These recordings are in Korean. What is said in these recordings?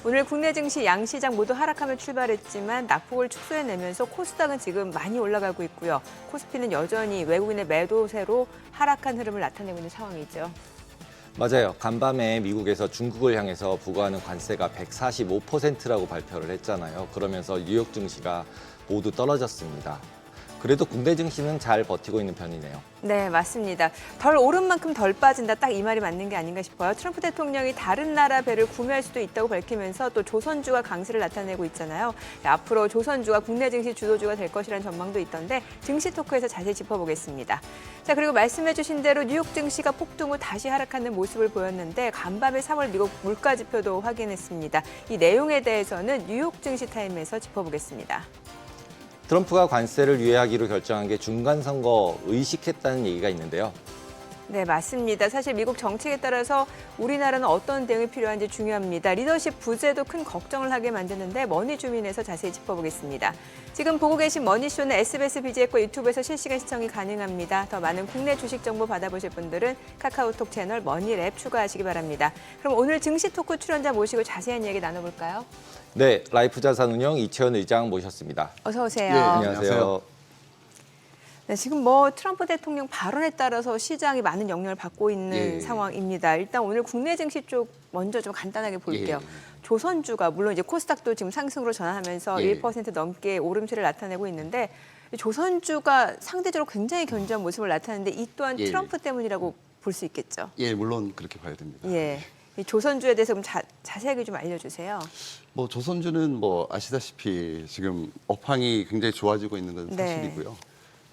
오늘 국내 증시 양시장 모두 하락하며 출발했지만 낙폭을 축소해내면서 코스닥은 지금 많이 올라가고 있고요. 코스피는 여전히 외국인의 매도세로 하락한 흐름을 나타내고 있는 상황이죠. 맞아요. 간밤에 미국에서 중국을 향해서 부과하는 관세가 145%라고 발표를 했잖아요. 그러면서 뉴욕 증시가 모두 떨어졌습니다. 그래도 국내 증시는 잘 버티고 있는 편이네요. 네, 맞습니다. 덜 오른 만큼 덜 빠진다. 딱 이 말이 맞는 게 아닌가 싶어요. 트럼프 대통령이 다른 나라 배를 구매할 수도 있다고 밝히면서 또 조선주가 강세를 나타내고 있잖아요. 앞으로 조선주가 국내 증시 주도주가 될 것이라는 전망도 있던데 증시 토크에서 자세히 짚어보겠습니다. 자, 그리고 말씀해 주신 대로 뉴욕 증시가 폭등 후 다시 하락하는 모습을 보였는데 간밤에 3월 미국 물가 지표도 확인했습니다. 이 내용에 대해서는 뉴욕 증시 타임에서 짚어보겠습니다. 트럼프가 관세를 유예하기로 결정한 게 중간선거 의식했다는 얘기가 있는데요. 네, 맞습니다. 사실 미국 정책에 따라서 우리나라는 어떤 대응이 필요한지 중요합니다. 리더십 부재도 큰 걱정을 하게 만드는데 머니주민에서 자세히 짚어보겠습니다. 지금 보고 계신 머니쇼는 SBS BG과 유튜브에서 실시간 시청이 가능합니다. 더 많은 국내 주식 정보 받아보실 분들은 카카오톡 채널 머니랩 추가하시기 바랍니다. 그럼 오늘 증시 토크 출연자 모시고 자세한 이야기 나눠볼까요? 네, 라이프자산운용 이채원 의장 모셨습니다. 어서 오세요. 예, 안녕하세요. 네, 지금 트럼프 대통령 발언에 따라서 시장이 많은 영향을 받고 있는 상황입니다. 일단 오늘 국내 증시 쪽 먼저 좀 간단하게 볼게요. 조선주가 물론 이제 코스닥도 지금 상승으로 전환하면서 1% 넘게 오름세를 나타내고 있는데 조선주가 상대적으로 굉장히 견조한 모습을 나타내는데 이 또한 트럼프 때문이라고 볼 수 있겠죠. 예, 물론 그렇게 봐야 됩니다. 예. 이 조선주에 대해서 좀 자세하게 좀 알려주세요. 조선주는 아시다시피 지금 업황이 굉장히 좋아지고 있는 건 사실이고요.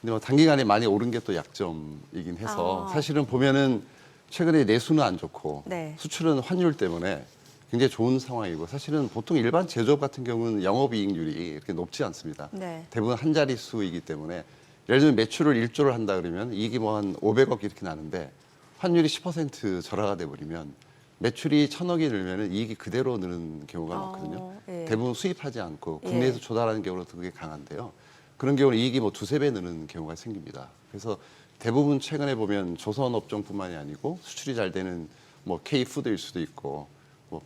근데 단기간에 많이 오른 게 또 약점이긴 해서 사실은 보면은 최근에 내수는 안 좋고 수출은 환율 때문에 굉장히 좋은 상황이고 사실은 보통 일반 제조업 같은 경우는 영업이익률이 이렇게 높지 않습니다. 대부분 한 자릿수이기 때문에 예를 들면 매출을 1조를 한다 그러면 이익이 한 500억 이렇게 나는데 환율이 10% 절하가 돼버리면 매출이 1,000억이 늘면 이익이 그대로 느는 경우가 많거든요. 대부분 수입하지 않고 국내에서 조달하는 경우로 그게 강한데요. 그런 경우는 이익이 두세 배 느는 경우가 생깁니다. 그래서 대부분 최근에 보면 조선 업종뿐만이 아니고 수출이 잘 되는 K푸드일 수도 있고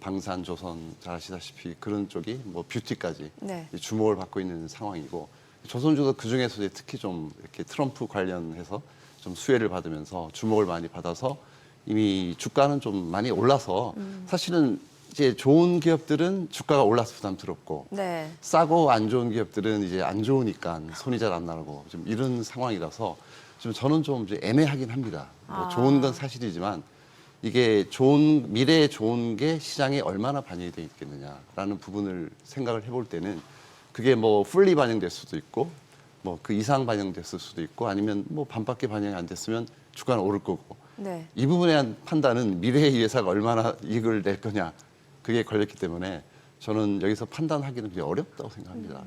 방산, 조선 잘 아시다시피 그런 쪽이 뷰티까지 주목을 받고 있는 상황이고 조선주도 그 중에서 특히 좀 이렇게 트럼프 관련해서 좀 수혜를 받으면서 주목을 많이 받아서 이미 주가는 좀 많이 올라서 사실은 이제 좋은 기업들은 주가가 올라서 부담스럽고 싸고 안 좋은 기업들은 이제 안 좋으니까 손이 잘 안 나고 좀 이런 상황이라서 좀 저는 좀 이제 애매하긴 합니다. 좋은 건 사실이지만 이게 미래에 좋은 게 시장에 얼마나 반영이 돼 있겠느냐라는 부분을 생각을 해볼 때는 그게 풀리 반영될 수도 있고 그 이상 반영됐을 수도 있고 아니면 반밖에 반영이 안 됐으면 주가는 오를 거고 이 부분에 대한 판단은 미래의 이 회사가 얼마나 이익을 낼 거냐 그게 걸렸기 때문에 저는 여기서 판단하기는 굉장히 어렵다고 생각합니다.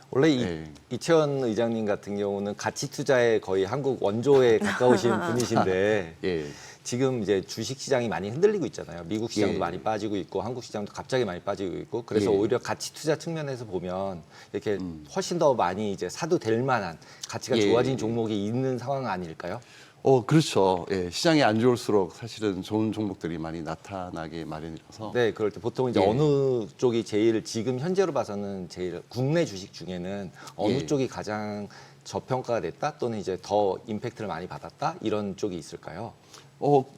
원래 이채원 의장님 같은 경우는 가치 투자에 거의 한국 원조에 가까우신 분이신데 지금 이제 주식 시장이 많이 흔들리고 있잖아요. 미국 시장도 많이 빠지고 있고 한국 시장도 갑자기 많이 빠지고 있고 그래서 오히려 가치 투자 측면에서 보면 이렇게 훨씬 더 많이 이제 사도 될 만한 가치가 좋아진 종목이 있는 상황 아닐까요? 그렇죠. 시장이 안 좋을수록 사실은 좋은 종목들이 많이 나타나게 마련이라서. 네, 그럴 때 보통 이제 어느 쪽이 제일 지금 현재로 봐서는 제일 국내 주식 중에는 어느 쪽이 가장 저평가가 됐다 또는 이제 더 임팩트를 많이 받았다 이런 쪽이 있을까요?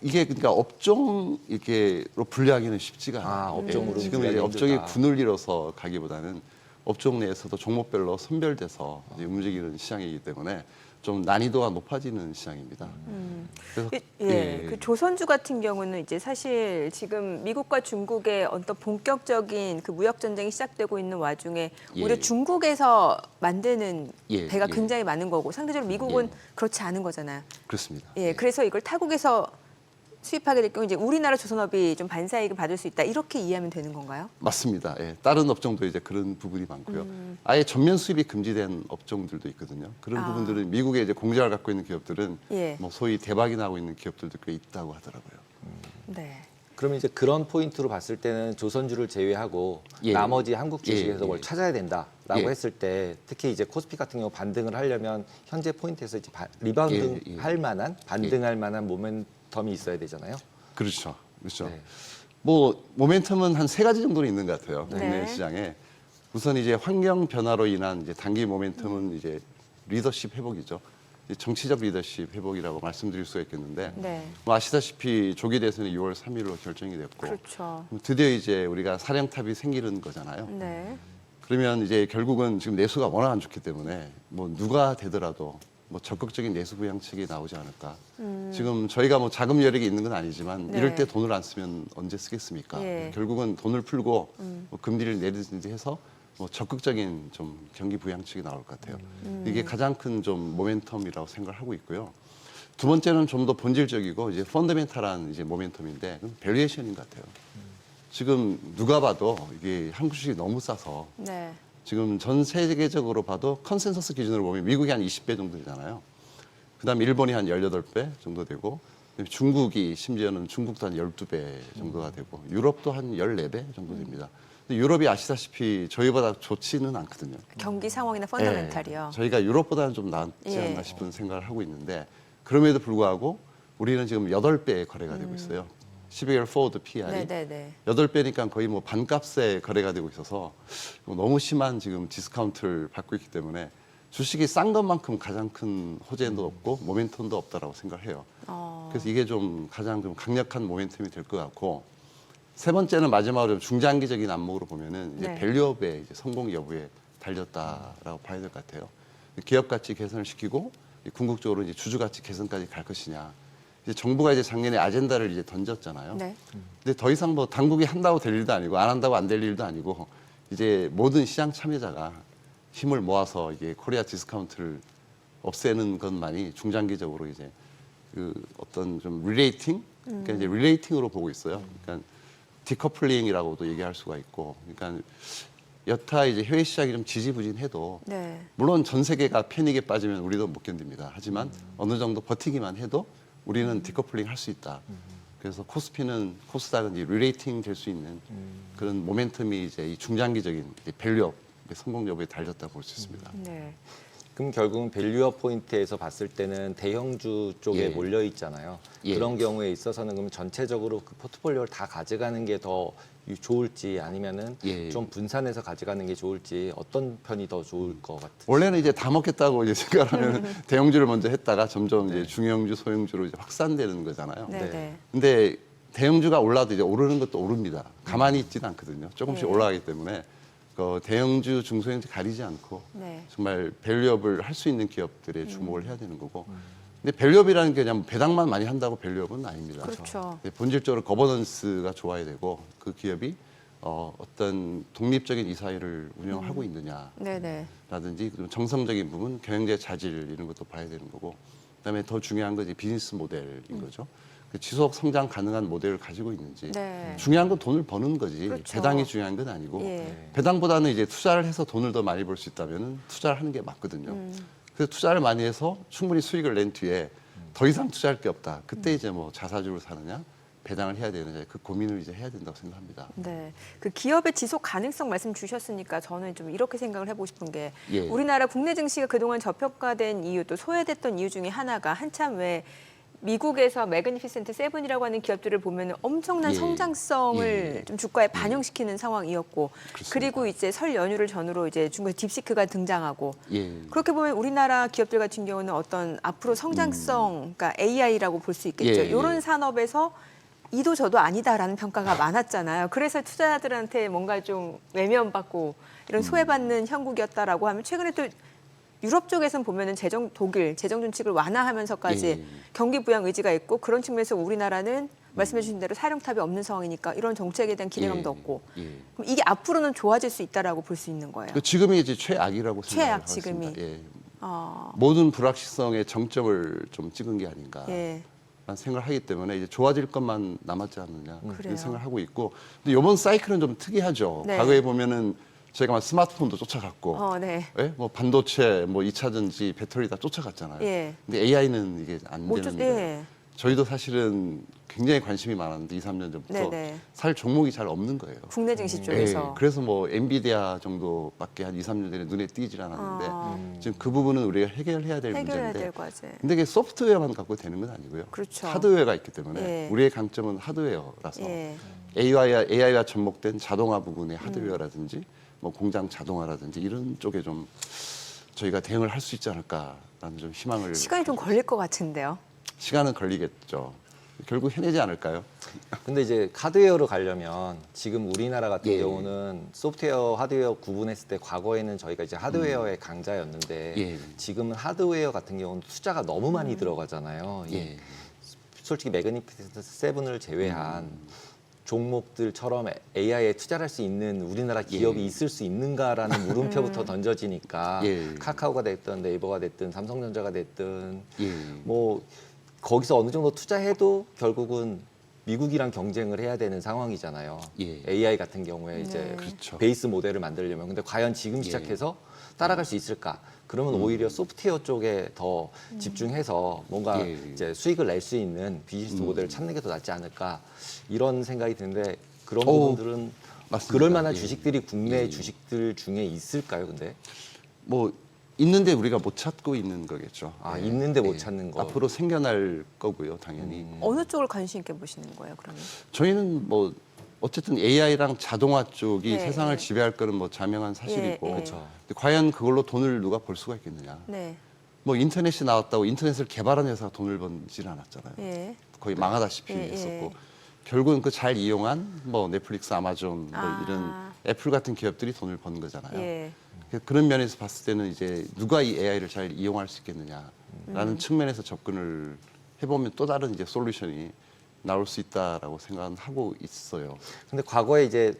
이게 그러니까 업종 이렇게로 분류하기는 쉽지가 않아요. 업종으로 지금 이제 업종이 군을 이뤄서 가기보다는 업종 내에서도 종목별로 선별돼서 이제 움직이는 시장이기 때문에 좀 난이도가 높아지는 시장입니다. 그래서 그 조선주 같은 경우는 이제 사실 지금 미국과 중국의 어떤 본격적인 그 무역 전쟁이 시작되고 있는 와중에 오히려 중국에서 만드는 배가 굉장히 많은 거고 상대적으로 미국은 그렇지 않은 거잖아요. 그렇습니다. 그래서 이걸 타국에서 수입하게 될 경우 이제 우리나라 조선업이 좀 반사이익을 받을 수 있다 이렇게 이해하면 되는 건가요? 맞습니다. 다른 업종도 이제 그런 부분이 많고요. 아예 전면 수입이 금지된 업종들도 있거든요. 그런 부분들은 미국에 이제 공장을 갖고 있는 기업들은 소위 대박이 나고 있는 기업들도 꽤 있다고 하더라고요. 그러면 이제 그런 포인트로 봤을 때는 조선주를 제외하고 나머지 한국 주식에서 뭘 찾아야 된다라고 했을 때 특히 이제 코스피 같은 경우 반등을 하려면 현재 포인트에서 이제 리바운드 할 만한 반등할 만한 모멘텀이 있어야 되잖아요. 그렇죠. 뭐 모멘텀은 한 3가지 정도는 있는 것 같아요. 국내 네. 시장에. 우선 이제 환경 변화로 인한 이제 단기 모멘텀은 이제 리더십 회복이죠. 이제 정치적 리더십 회복이라고 말씀드릴 수가 있겠는데 네. 뭐 아시다시피 조기 대선이 6월 3일로 결정이 됐고 그렇죠. 드디어 이제 우리가 사령탑이 생기는 거잖아요. 네. 그러면 이제 결국은 지금 내수가 워낙 안 좋기 때문에 뭐 누가 되더라도 뭐 적극적인 내수 부양책이 나오지 않을까. 지금 저희가 뭐 자금 여력이 있는 건 아니지만 네. 이럴 때 돈을 안 쓰면 언제 쓰겠습니까? 예. 결국은 돈을 풀고 뭐 금리를 내리든지 해서 뭐 적극적인 좀 경기 부양책이 나올 것 같아요. 이게 가장 큰 좀 모멘텀이라고 생각을 하고 있고요. 두 번째는 좀 더 본질적이고 이제 펀더멘탈한 이제 모멘텀인데 그건 밸류에이션인 것 같아요. 지금 누가 봐도 이게 한국 주식이 너무 싸서 네. 지금 전 세계적으로 봐도 컨센서스 기준으로 보면 미국이 한 20배 정도 되잖아요. 그다음에 일본이 한 18배 정도 되고 중국이 심지어는 중국도 한 12배 정도가 되고 유럽도 한 14배 정도 됩니다. 근데 유럽이 아시다시피 저희보다 좋지는 않거든요. 경기 상황이나 펀더멘탈이요. 저희가 유럽보다는 좀 낫지 예. 않나 싶은 생각을 하고 있는데 그럼에도 불구하고 우리는 지금 8배 거래가 되고 있어요. 12개월 포워드 PR이. 네네네. 8배니까 거의 뭐 반값에 거래가 되고 있어서 너무 심한 지금 디스카운트를 받고 있기 때문에 주식이 싼 것만큼 가장 큰 호재도 없고 모멘텀도 없다라고 생각해요. 그래서 이게 좀 가장 좀 강력한 모멘텀이 될 것 같고 세 번째는 마지막으로 좀 중장기적인 안목으로 보면은 이제 네. 밸류업의 이제 성공 여부에 달렸다라고 봐야 될 것 같아요. 기업 가치 개선을 시키고 궁극적으로 이제 주주 가치 개선까지 갈 것이냐. 이제 정부가 이제 작년에 아젠다를 이제 던졌잖아요. 네. 근데 더 이상 뭐 당국이 한다고 될 일도 아니고 안 한다고 안 될 일도 아니고 이제 모든 시장 참여자가 힘을 모아서 이게 코리아 디스카운트를 없애는 것만이 중장기적으로 이제 그 어떤 좀 릴레이팅, 그러니까 이제 릴레이팅으로 보고 있어요. 그러니까 디커플링이라고도 얘기할 수가 있고, 그러니까 여타 이제 해외 시장이 좀 지지부진해도 네. 물론 전 세계가 패닉에 빠지면 우리도 못 견딥니다. 하지만 어느 정도 버티기만 해도 우리는 디커플링 할 수 있다. 그래서 코스닥은 이제 릴레이팅 될 수 있는 그런 모멘텀이 이제 이 중장기적인 밸류업 성공 여부에 달렸다고 볼 수 있습니다. 네. 그럼 결국은 밸류업 포인트에서 봤을 때는 대형주 쪽에 예. 몰려 있잖아요. 예. 그런 경우에 있어서는 그럼 전체적으로 그 포트폴리오를 다 가져가는 게 더 좋을지 아니면은 예. 좀 분산해서 가져가는 게 좋을지 어떤 편이 더 좋을 것 같으세요? 원래는 이제 다 먹겠다고 이제 생각하면 대형주를 먼저 했다가 점점 이제 중형주, 소형주로 이제 확산되는 거잖아요. 네네. 근데 대형주가 올라도 이제 오르는 것도 오릅니다. 가만히 있지는 않거든요. 조금씩 네. 올라가기 때문에 그 대형주, 중소형주 가리지 않고 네. 정말 밸류업을 할 수 있는 기업들에 주목을 해야 되는 거고. 근데 밸류업이라는 게 그냥 배당만 많이 한다고 밸류업은 아닙니다. 그렇죠. 근데 본질적으로 거버넌스가 좋아야 되고 그 기업이 어떤 독립적인 이사회를 운영하고 있느냐라든지 네네. 좀 정성적인 부분, 경영제 자질 이런 것도 봐야 되는 거고 그다음에 더 중요한 건 이제 비즈니스 모델인 거죠. 그 지속 성장 가능한 모델을 가지고 있는지 네. 중요한 건 돈을 버는 거지 그렇죠. 배당이 중요한 건 아니고 예. 배당보다는 이제 투자를 해서 돈을 더 많이 벌 수 있다면은 투자를 하는 게 맞거든요. 그래서 투자를 많이 해서 충분히 수익을 낸 뒤에 더 이상 투자할 게 없다. 그때 이제 뭐 자사주를 사느냐 배당을 해야 되느냐 그 고민을 이제 해야 된다고 생각합니다. 네, 그 기업의 지속 가능성 말씀 주셨으니까 저는 좀 이렇게 생각을 해보고 싶은 게 예. 우리나라 국내 증시가 그동안 저평가된 이유 또 소외됐던 이유 중에 하나가 한참 왜 미국에서 매그니피센트 세븐이라고 하는 기업들을 보면 엄청난 예. 성장성을 예. 좀 주가에 반영시키는 상황이었고 그렇습니다. 그리고 이제 설 연휴를 전후로 이제 중국에 딥시크가 등장하고 예. 그렇게 보면 우리나라 기업들 같은 경우는 어떤 앞으로 성장성, 그러니까 AI라고 볼 수 있겠죠. 예, 이런 예. 산업에서 이도 저도 아니다라는 평가가 많았잖아요. 그래서 투자자들한테 뭔가 좀 외면받고 이런 소외받는 형국이었다라고 하면 최근에 또 유럽 쪽에서는 보면은 독일 재정 준칙을 완화하면서까지 예. 경기 부양 의지가 있고 그런 측면에서 우리나라는 말씀해 주신 대로 사령탑이 없는 상황이니까 이런 정책에 대한 기대감도 예. 없고 예. 그럼 이게 앞으로는 좋아질 수 있다라고 볼 수 있는 거예요. 그 지금이 이제 최악이라고 최악, 생각하고 있습니다. 지금이. 예. 어, 모든 불확실성의 정점을 좀 찍은 게 아닌가. 예. 라는 생각을 하기 때문에 이제 좋아질 것만 남았지 않느냐 그래요. 이런 생각을 하고 있고 근데 이번 사이클은 좀 특이하죠. 네. 과거에 보면은 저희가 막 스마트폰도 쫓아갔고 네. 예? 뭐 반도체, 뭐 2차 전지, 배터리 다 쫓아갔잖아요. 예. 근데 AI는 이게 안 못 되는 쫓- 거예요. 예. 저희도 사실은 굉장히 관심이 많았는데 2, 3년 전부터 네네. 살 종목이 잘 없는 거예요. 국내 증시 예, 쪽에서. 그래서 뭐 엔비디아 정도밖에 한 2, 3년 전에 눈에 띄질 않았는데 지금 그 부분은 우리가 해결해야 될 해결해야 문제인데 될 과제. 근데 이게 소프트웨어만 갖고 되는 건 아니고요. 그렇죠. 하드웨어가 있기 때문에 예. 우리의 강점은 하드웨어라서 예. AI와 접목된 자동화 부분의 하드웨어라든지 뭐 공장 자동화라든지 이런 쪽에 좀 저희가 대응을 할 수 있지 않을까라는 좀 희망을. 시간이 좀 걸릴 것 같은데요. 시간은 걸리겠죠. 결국 해내지 않을까요? 근데 이제 하드웨어로 가려면 지금 우리나라 같은 예. 경우는 소프트웨어, 하드웨어 구분했을 때 과거에는 저희가 이제 하드웨어의 강자였는데 예. 지금은 하드웨어 같은 경우는 투자가 너무 많이 들어가잖아요. 예. 솔직히 매그니피센트 세븐을 제외한 종목들처럼 AI에 투자를 할 수 있는 우리나라 기업이 예. 있을 수 있는가라는 물음표부터 던져지니까 예. 카카오가 됐든 네이버가 됐든 삼성전자가 됐든 예. 뭐 거기서 어느 정도 투자해도 결국은 미국이랑 경쟁을 해야 되는 상황이잖아요. 예. AI 같은 경우에 이제 네. 그렇죠. 베이스 모델을 만들려면 근데 과연 지금 시작해서 따라갈 수 있을까? 그러면 오히려 소프트웨어 쪽에 더 집중해서 뭔가 예. 이제 수익을 낼 수 있는 비즈니스 모델을 찾는 게 더 낫지 않을까 이런 생각이 드는데 그런 오, 부분들은 맞습니다. 그럴 만한 예. 주식들이 국내 예. 주식들 중에 있을까요? 근데 뭐 있는데 우리가 못 찾고 있는 거겠죠. 아, 예. 있는데 못 찾는 거. 앞으로 생겨날 거고요, 당연히. 어느 쪽을 관심 있게 보시는 거예요, 그러면? 저희는 뭐 어쨌든 AI랑 자동화 쪽이 네, 세상을 네. 지배할 거는 뭐 자명한 사실이고. 예, 예. 그렇죠. 근데 과연 그걸로 돈을 누가 벌 수가 있겠느냐? 네. 뭐 인터넷이 나왔다고 인터넷을 개발한 회사가 돈을 번질 않았잖아요. 예. 거의 망하다시피 예, 예. 했었고 결국은 그 잘 이용한 뭐 넷플릭스, 아마존 뭐 아. 이런 애플 같은 기업들이 돈을 번 거잖아요. 예. 그런 면에서 봤을 때는 이제 누가 이 AI를 잘 이용할 수 있겠느냐라는 측면에서 접근을 해보면 또 다른 이제 솔루션이 나올 수 있다라고 생각은 하고 있어요. 근데 과거에 이제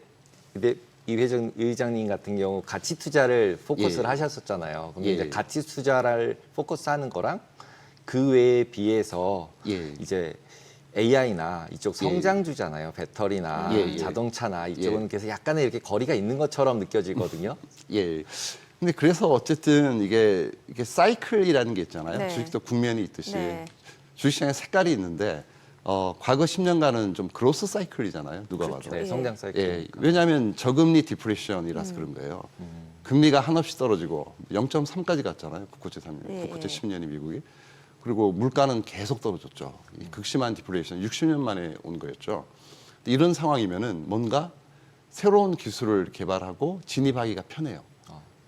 이 의장님 같은 경우 가치 투자를 포커스를 예. 하셨었잖아요. 근데 예. 이제 가치 투자를 포커스하는 거랑 그 외에 비해서 예. 이제 AI나 이쪽 성장주잖아요. 배터리나 예, 예. 자동차나 이쪽은 예. 그래서 약간의 이렇게 거리가 있는 것처럼 느껴지거든요. 예. 근데 그래서 어쨌든 이게 사이클이라는 게 있잖아요. 네. 주식도 국면이 있듯이 네. 주식시장에 색깔이 있는데 과거 10년간은 좀 그로스 사이클이잖아요. 누가 그렇죠. 봐도. 네, 예. 성장 사이클. 예, 왜냐하면 저금리 디프레션이라서 그런 거예요. 금리가 한없이 떨어지고 0.3까지 갔잖아요. 국고채 3년, 예, 국고채 예. 10년이 미국이. 그리고 물가는 계속 떨어졌죠. 이 극심한 디프레션 60년 만에 온 거였죠. 근데 이런 상황이면은 뭔가 새로운 기술을 개발하고 진입하기가 편해요.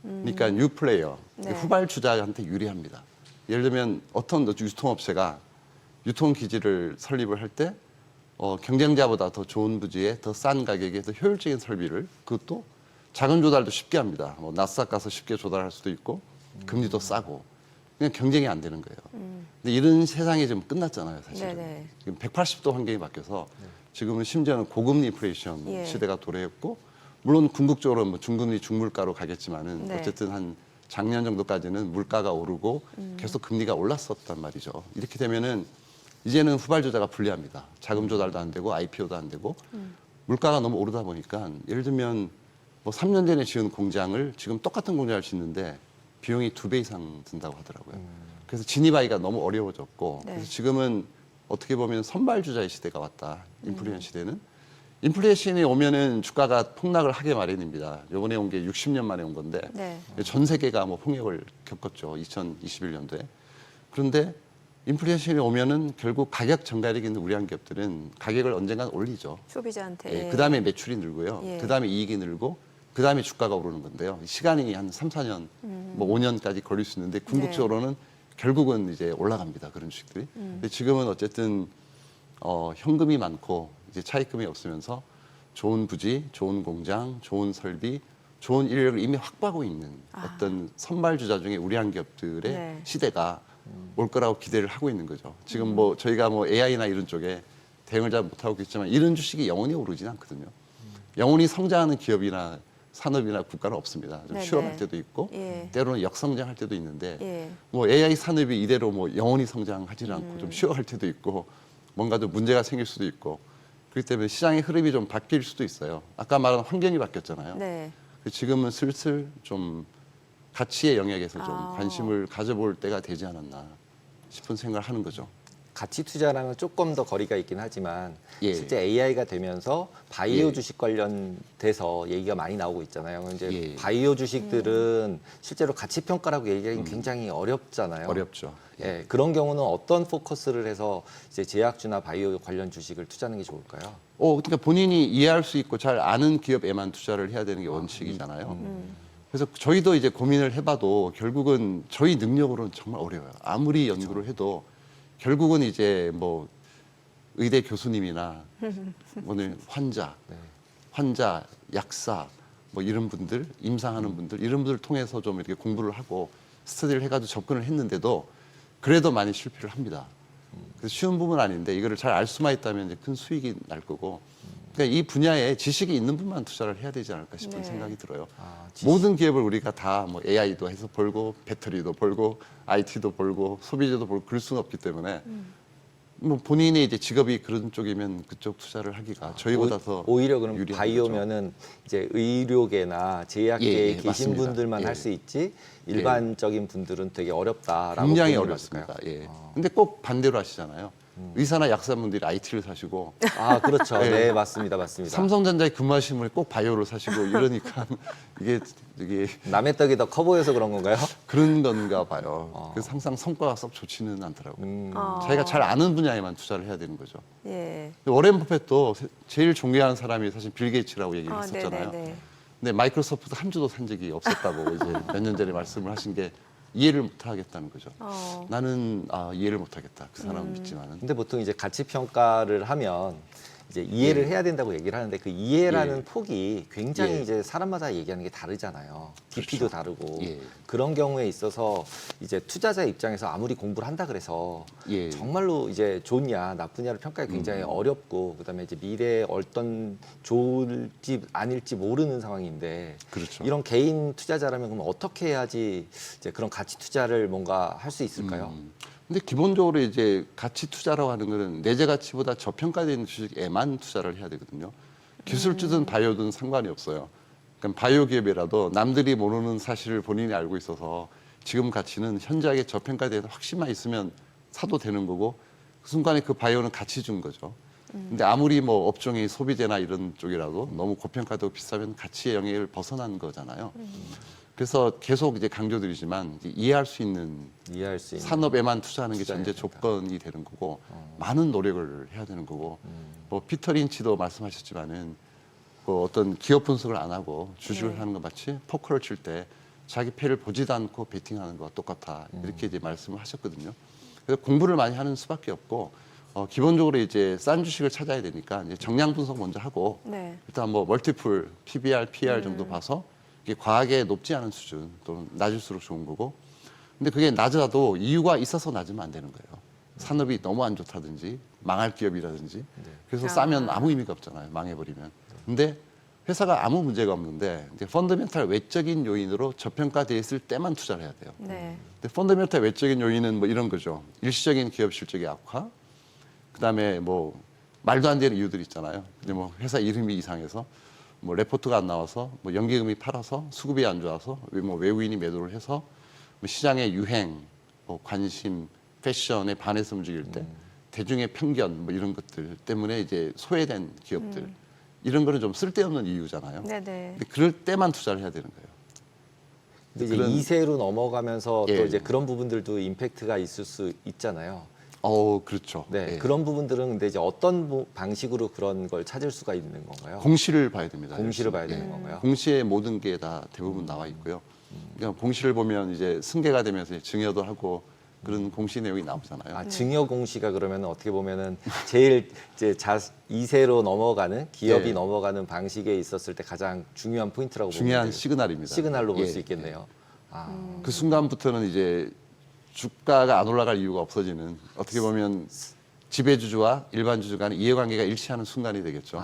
그러니까 뉴 플레이어, 네. 후발주자한테 유리합니다. 예를 들면 어떤 유통업체가 유통기지를 설립을 할 때 경쟁자보다 더 좋은 부지에 더 싼 가격에 더 효율적인 설비를 그것도 자금 조달도 쉽게 합니다. 뭐 나스닥 가서 쉽게 조달할 수도 있고 금리도 싸고 그냥 경쟁이 안 되는 거예요. 근데 이런 세상이 지금 끝났잖아요, 사실은. 네네. 지금 180도 환경이 바뀌어서 지금은 심지어는 고금리 인플레이션 예. 시대가 도래했고 물론 궁극적으로 뭐 중금리 중물가로 가겠지만은 네. 어쨌든 한 작년 정도까지는 물가가 오르고 계속 금리가 올랐었단 말이죠. 이렇게 되면은 이제는 후발주자가 불리합니다. 자금 조달도 안 되고 IPO도 안 되고 물가가 너무 오르다 보니까 예를 들면 뭐 3년 전에 지은 공장을 지금 똑같은 공장을 짓는데 비용이 2배 이상 든다고 하더라고요. 그래서 진입하기가 너무 어려워졌고 네. 그래서 지금은 어떻게 보면 선발주자의 시대가 왔다. 인플레이션 시대는. 인플레이션이 오면은 주가가 폭락을 하게 마련입니다. 이번에 온 게 60년 만에 온 건데 네. 전 세계가 뭐 폭력을 겪었죠. 2021년도에. 그런데 인플레이션이 오면은 결국 가격 전가력이 있는 우량 기업들은 가격을 언젠간 올리죠. 소비자한테. 예, 그다음에 매출이 늘고요. 예. 그다음에 이익이 늘고 그다음에 주가가 오르는 건데요. 시간이 한 3, 4년, 뭐 5년까지 걸릴 수 있는데 궁극적으로는 결국은 이제 올라갑니다. 그런 주식들이. 근데 지금은 어쨌든 현금이 많고 이제 차입금이 없으면서 좋은 부지, 좋은 공장, 좋은 설비, 좋은 인력을 이미 확보하고 있는 어떤 선발 주자 중에 우량 기업들의 네. 시대가 올 거라고 기대를 하고 있는 거죠. 지금 뭐 저희가 뭐 AI나 이런 쪽에 대응을 잘 못하고 있지만 이런 주식이 영원히 오르진 않거든요. 영원히 성장하는 기업이나 산업이나 국가는 없습니다. 좀 네네. 쉬어갈 때도 있고 예. 때로는 역성장할 때도 있는데 예. 뭐 AI 산업이 이대로 뭐 영원히 성장하지는 않고 좀 쉬어갈 때도 있고 뭔가 좀 문제가 생길 수도 있고 그렇기 때문에 시장의 흐름이 좀 바뀔 수도 있어요. 아까 말한 환경이 바뀌었잖아요. 네. 지금은 슬슬 좀 가치의 영역에서 좀 아. 관심을 가져볼 때가 되지 않았나 싶은 생각을 하는 거죠. 가치 투자랑은 조금 더 거리가 있긴 하지만 예. 실제 AI가 되면서 바이오 예. 주식 관련돼서 얘기가 많이 나오고 있잖아요. 이제 예. 바이오 주식들은 실제로 가치 평가라고 얘기하기 굉장히 어렵잖아요. 어렵죠. 예, 그런 경우는 어떤 포커스를 해서 이제 제약주나 바이오 관련 주식을 투자하는 게 좋을까요? 그러니까 본인이 이해할 수 있고 잘 아는 기업에만 투자를 해야 되는 게 원칙이잖아요. 그래서 저희도 이제 고민을 해봐도 결국은 저희 능력으로는 정말 어려워요. 아무리 연구를 해도 결국은 이제 뭐 의대 교수님이나 오늘 환자, 약사 뭐 이런 분들, 임상하는 분들 이런 분들 통해서 좀 이렇게 공부를 하고 스터디를 해가지고 접근을 했는데도 그래도 많이 실패를 합니다. 그래서 쉬운 부분은 아닌데 이거를 잘 알 수만 있다면 이제 큰 수익이 날 거고. 그러니까 이 분야에 지식이 있는 분만 투자를 해야 되지 않을까 싶은 네. 생각이 들어요. 지식. 모든 기업을 우리가 다 뭐 AI도 해서 벌고 배터리도 벌고 IT도 벌고 소비재도 벌고 그럴 수는 없기 때문에 뭐 본인의 이제 직업이 그런 쪽이면 그쪽 투자를 하기가 저희보다 더 오히려 그럼 유리한 바이오면은 이제 의료계나 제약계에 예, 예, 계신 맞습니다. 분들만 예. 할 수 있지 일반적인 분들은 되게 어렵다라고 굉장히 보는 게 어렵습니다. 맞을까요? 예. 근데 꼭 반대로 하시잖아요. 의사나 약사분들이 IT를 사시고 아 그렇죠. 예. 네 맞습니다. 삼성전자에 근무하시는 분이 꼭 바이오를 사시고 이러니까 이게 남의 떡이 더 커 보여서 그런 건가요? 그런 건가 봐요. 그래서 항상 성과가 썩 좋지는 않더라고요. 자기가 잘 아는 분야에만 투자를 해야 되는 거죠. 예. 워렌 버핏도 제일 존경하는 사람이 사실 빌 게이츠라고 얘기를 아, 했었잖아요. 네네네. 근데 마이크로소프트 한 주도 산 적이 없었다고 이제 몇 년 전에 말씀을 하신 게 이해를 못 하겠다는 거죠. 나는 이해를 못 하겠다. 그 사람은 믿지만은. 근데 보통 이제 가치 평가를 하면 이제 이해를 해야 된다고 얘기를 하는데 그 이해라는 예. 폭이 굉장히 예. 이제 사람마다 얘기하는 게 다르잖아요. 깊이도 그렇죠. 다르고 예. 그런 경우에 있어서 이제 투자자 입장에서 아무리 공부를 한다 그래서 예. 정말로 이제 좋냐 나쁘냐를 평가하기 굉장히 어렵고 그다음에 이제 미래에 어떤 좋을지 아닐지 모르는 상황인데 그렇죠. 이런 개인 투자자라면 그럼 어떻게 해야지 이제 그런 가치 투자를 뭔가 할 수 있을까요? 근데 기본적으로 이제 가치 투자라고 하는 거는 내재 가치보다 저평가된 주식에만 투자를 해야 되거든요. 기술주든 바이오든 상관이 없어요. 그러니까 바이오 기업이라도 남들이 모르는 사실을 본인이 알고 있어서 지금 가치는 현저하게 저평가된 확신만 있으면 사도 되는 거고 그 순간에 그 바이오는 가치 준 거죠. 근데 아무리 뭐 업종이 소비재나 이런 쪽이라도 너무 고평가되고 비싸면 가치의 영역을 벗어난 거잖아요. 그래서 계속 이제 강조드리지만 이제 이해할 수 있는 산업에만 투자하는 게 전제 조건이 되는 거고 많은 노력을 해야 되는 거고 뭐 피터 린치도 말씀하셨지만은 그 어떤 기업 분석을 안 하고 주식을 하는 것 마치 포커를 칠 때 자기 패를 보지도 않고 베팅하는 거와 똑같아 이렇게 이제 말씀을 하셨거든요. 그래서 공부를 많이 하는 수밖에 없고 기본적으로 이제 싼 주식을 찾아야 되니까 이제 정량 분석 먼저 하고 네. 일단 뭐 멀티플, PBR, PR 정도 봐서 이게 과하게 높지 않은 수준 또는 낮을수록 좋은 거고 근데 그게 낮아도 이유가 있어서 낮으면 안 되는 거예요. 산업이 너무 안 좋다든지 망할 기업이라든지 그래서 싸면 아무 의미가 없잖아요. 망해버리면. 근데 회사가 아무 문제가 없는데 이제 펀더멘탈 외적인 요인으로 저평가돼 있을 때만 투자를 해야 돼요. 네. 근데 펀더멘탈 외적인 요인은 뭐 이런 거죠. 일시적인 기업 실적의 악화, 그다음에 뭐 말도 안 되는 이유들 있잖아요. 근데 뭐 회사 이름이 이상해서 뭐 레포트가 안 나와서 뭐 연기금이 팔아서 수급이 안 좋아서 뭐 외국인이 매도를 해서 뭐 시장의 유행, 뭐 관심, 패션에 반해서 움직일 때 대중의 편견 뭐 이런 것들 때문에 이제 소외된 기업들 이런 거는 좀 쓸데없는 이유잖아요. 네네. 근데 그럴 때만 투자를 해야 되는 거예요. 근데 이제 2세로 넘어가면서 예. 또 이제 그런 부분들도 임팩트가 있을 수 있잖아요. 그렇죠. 네, 예. 그런 부분들은 근데 이제 어떤 방식으로 그런 걸 찾을 수가 있는 건가요? 공시를 봐야 됩니다. 공시를 봐야 열심히. 되는 건가요? 공시에 모든 게 다 대부분 나와 있고요. 그러니까 공시를 보면 이제 승계가 되면서 증여도 하고 그런 공시 내용이 나오잖아요. 아, 증여 공시가 그러면 어떻게 보면은 제일 이제 2세로 넘어가는 기업이 예. 넘어가는 방식에 있었을 때 가장 중요한 포인트라고 중요한 보면 시그널입니다. 시그널로 볼 예, 수 있겠네요. 아, 그 순간부터는 이제 주가가 안 올라갈 이유가 없어지는 어떻게 보면 지배주주와 일반 주주 간의 이해관계가 일치하는 순간이 되겠죠.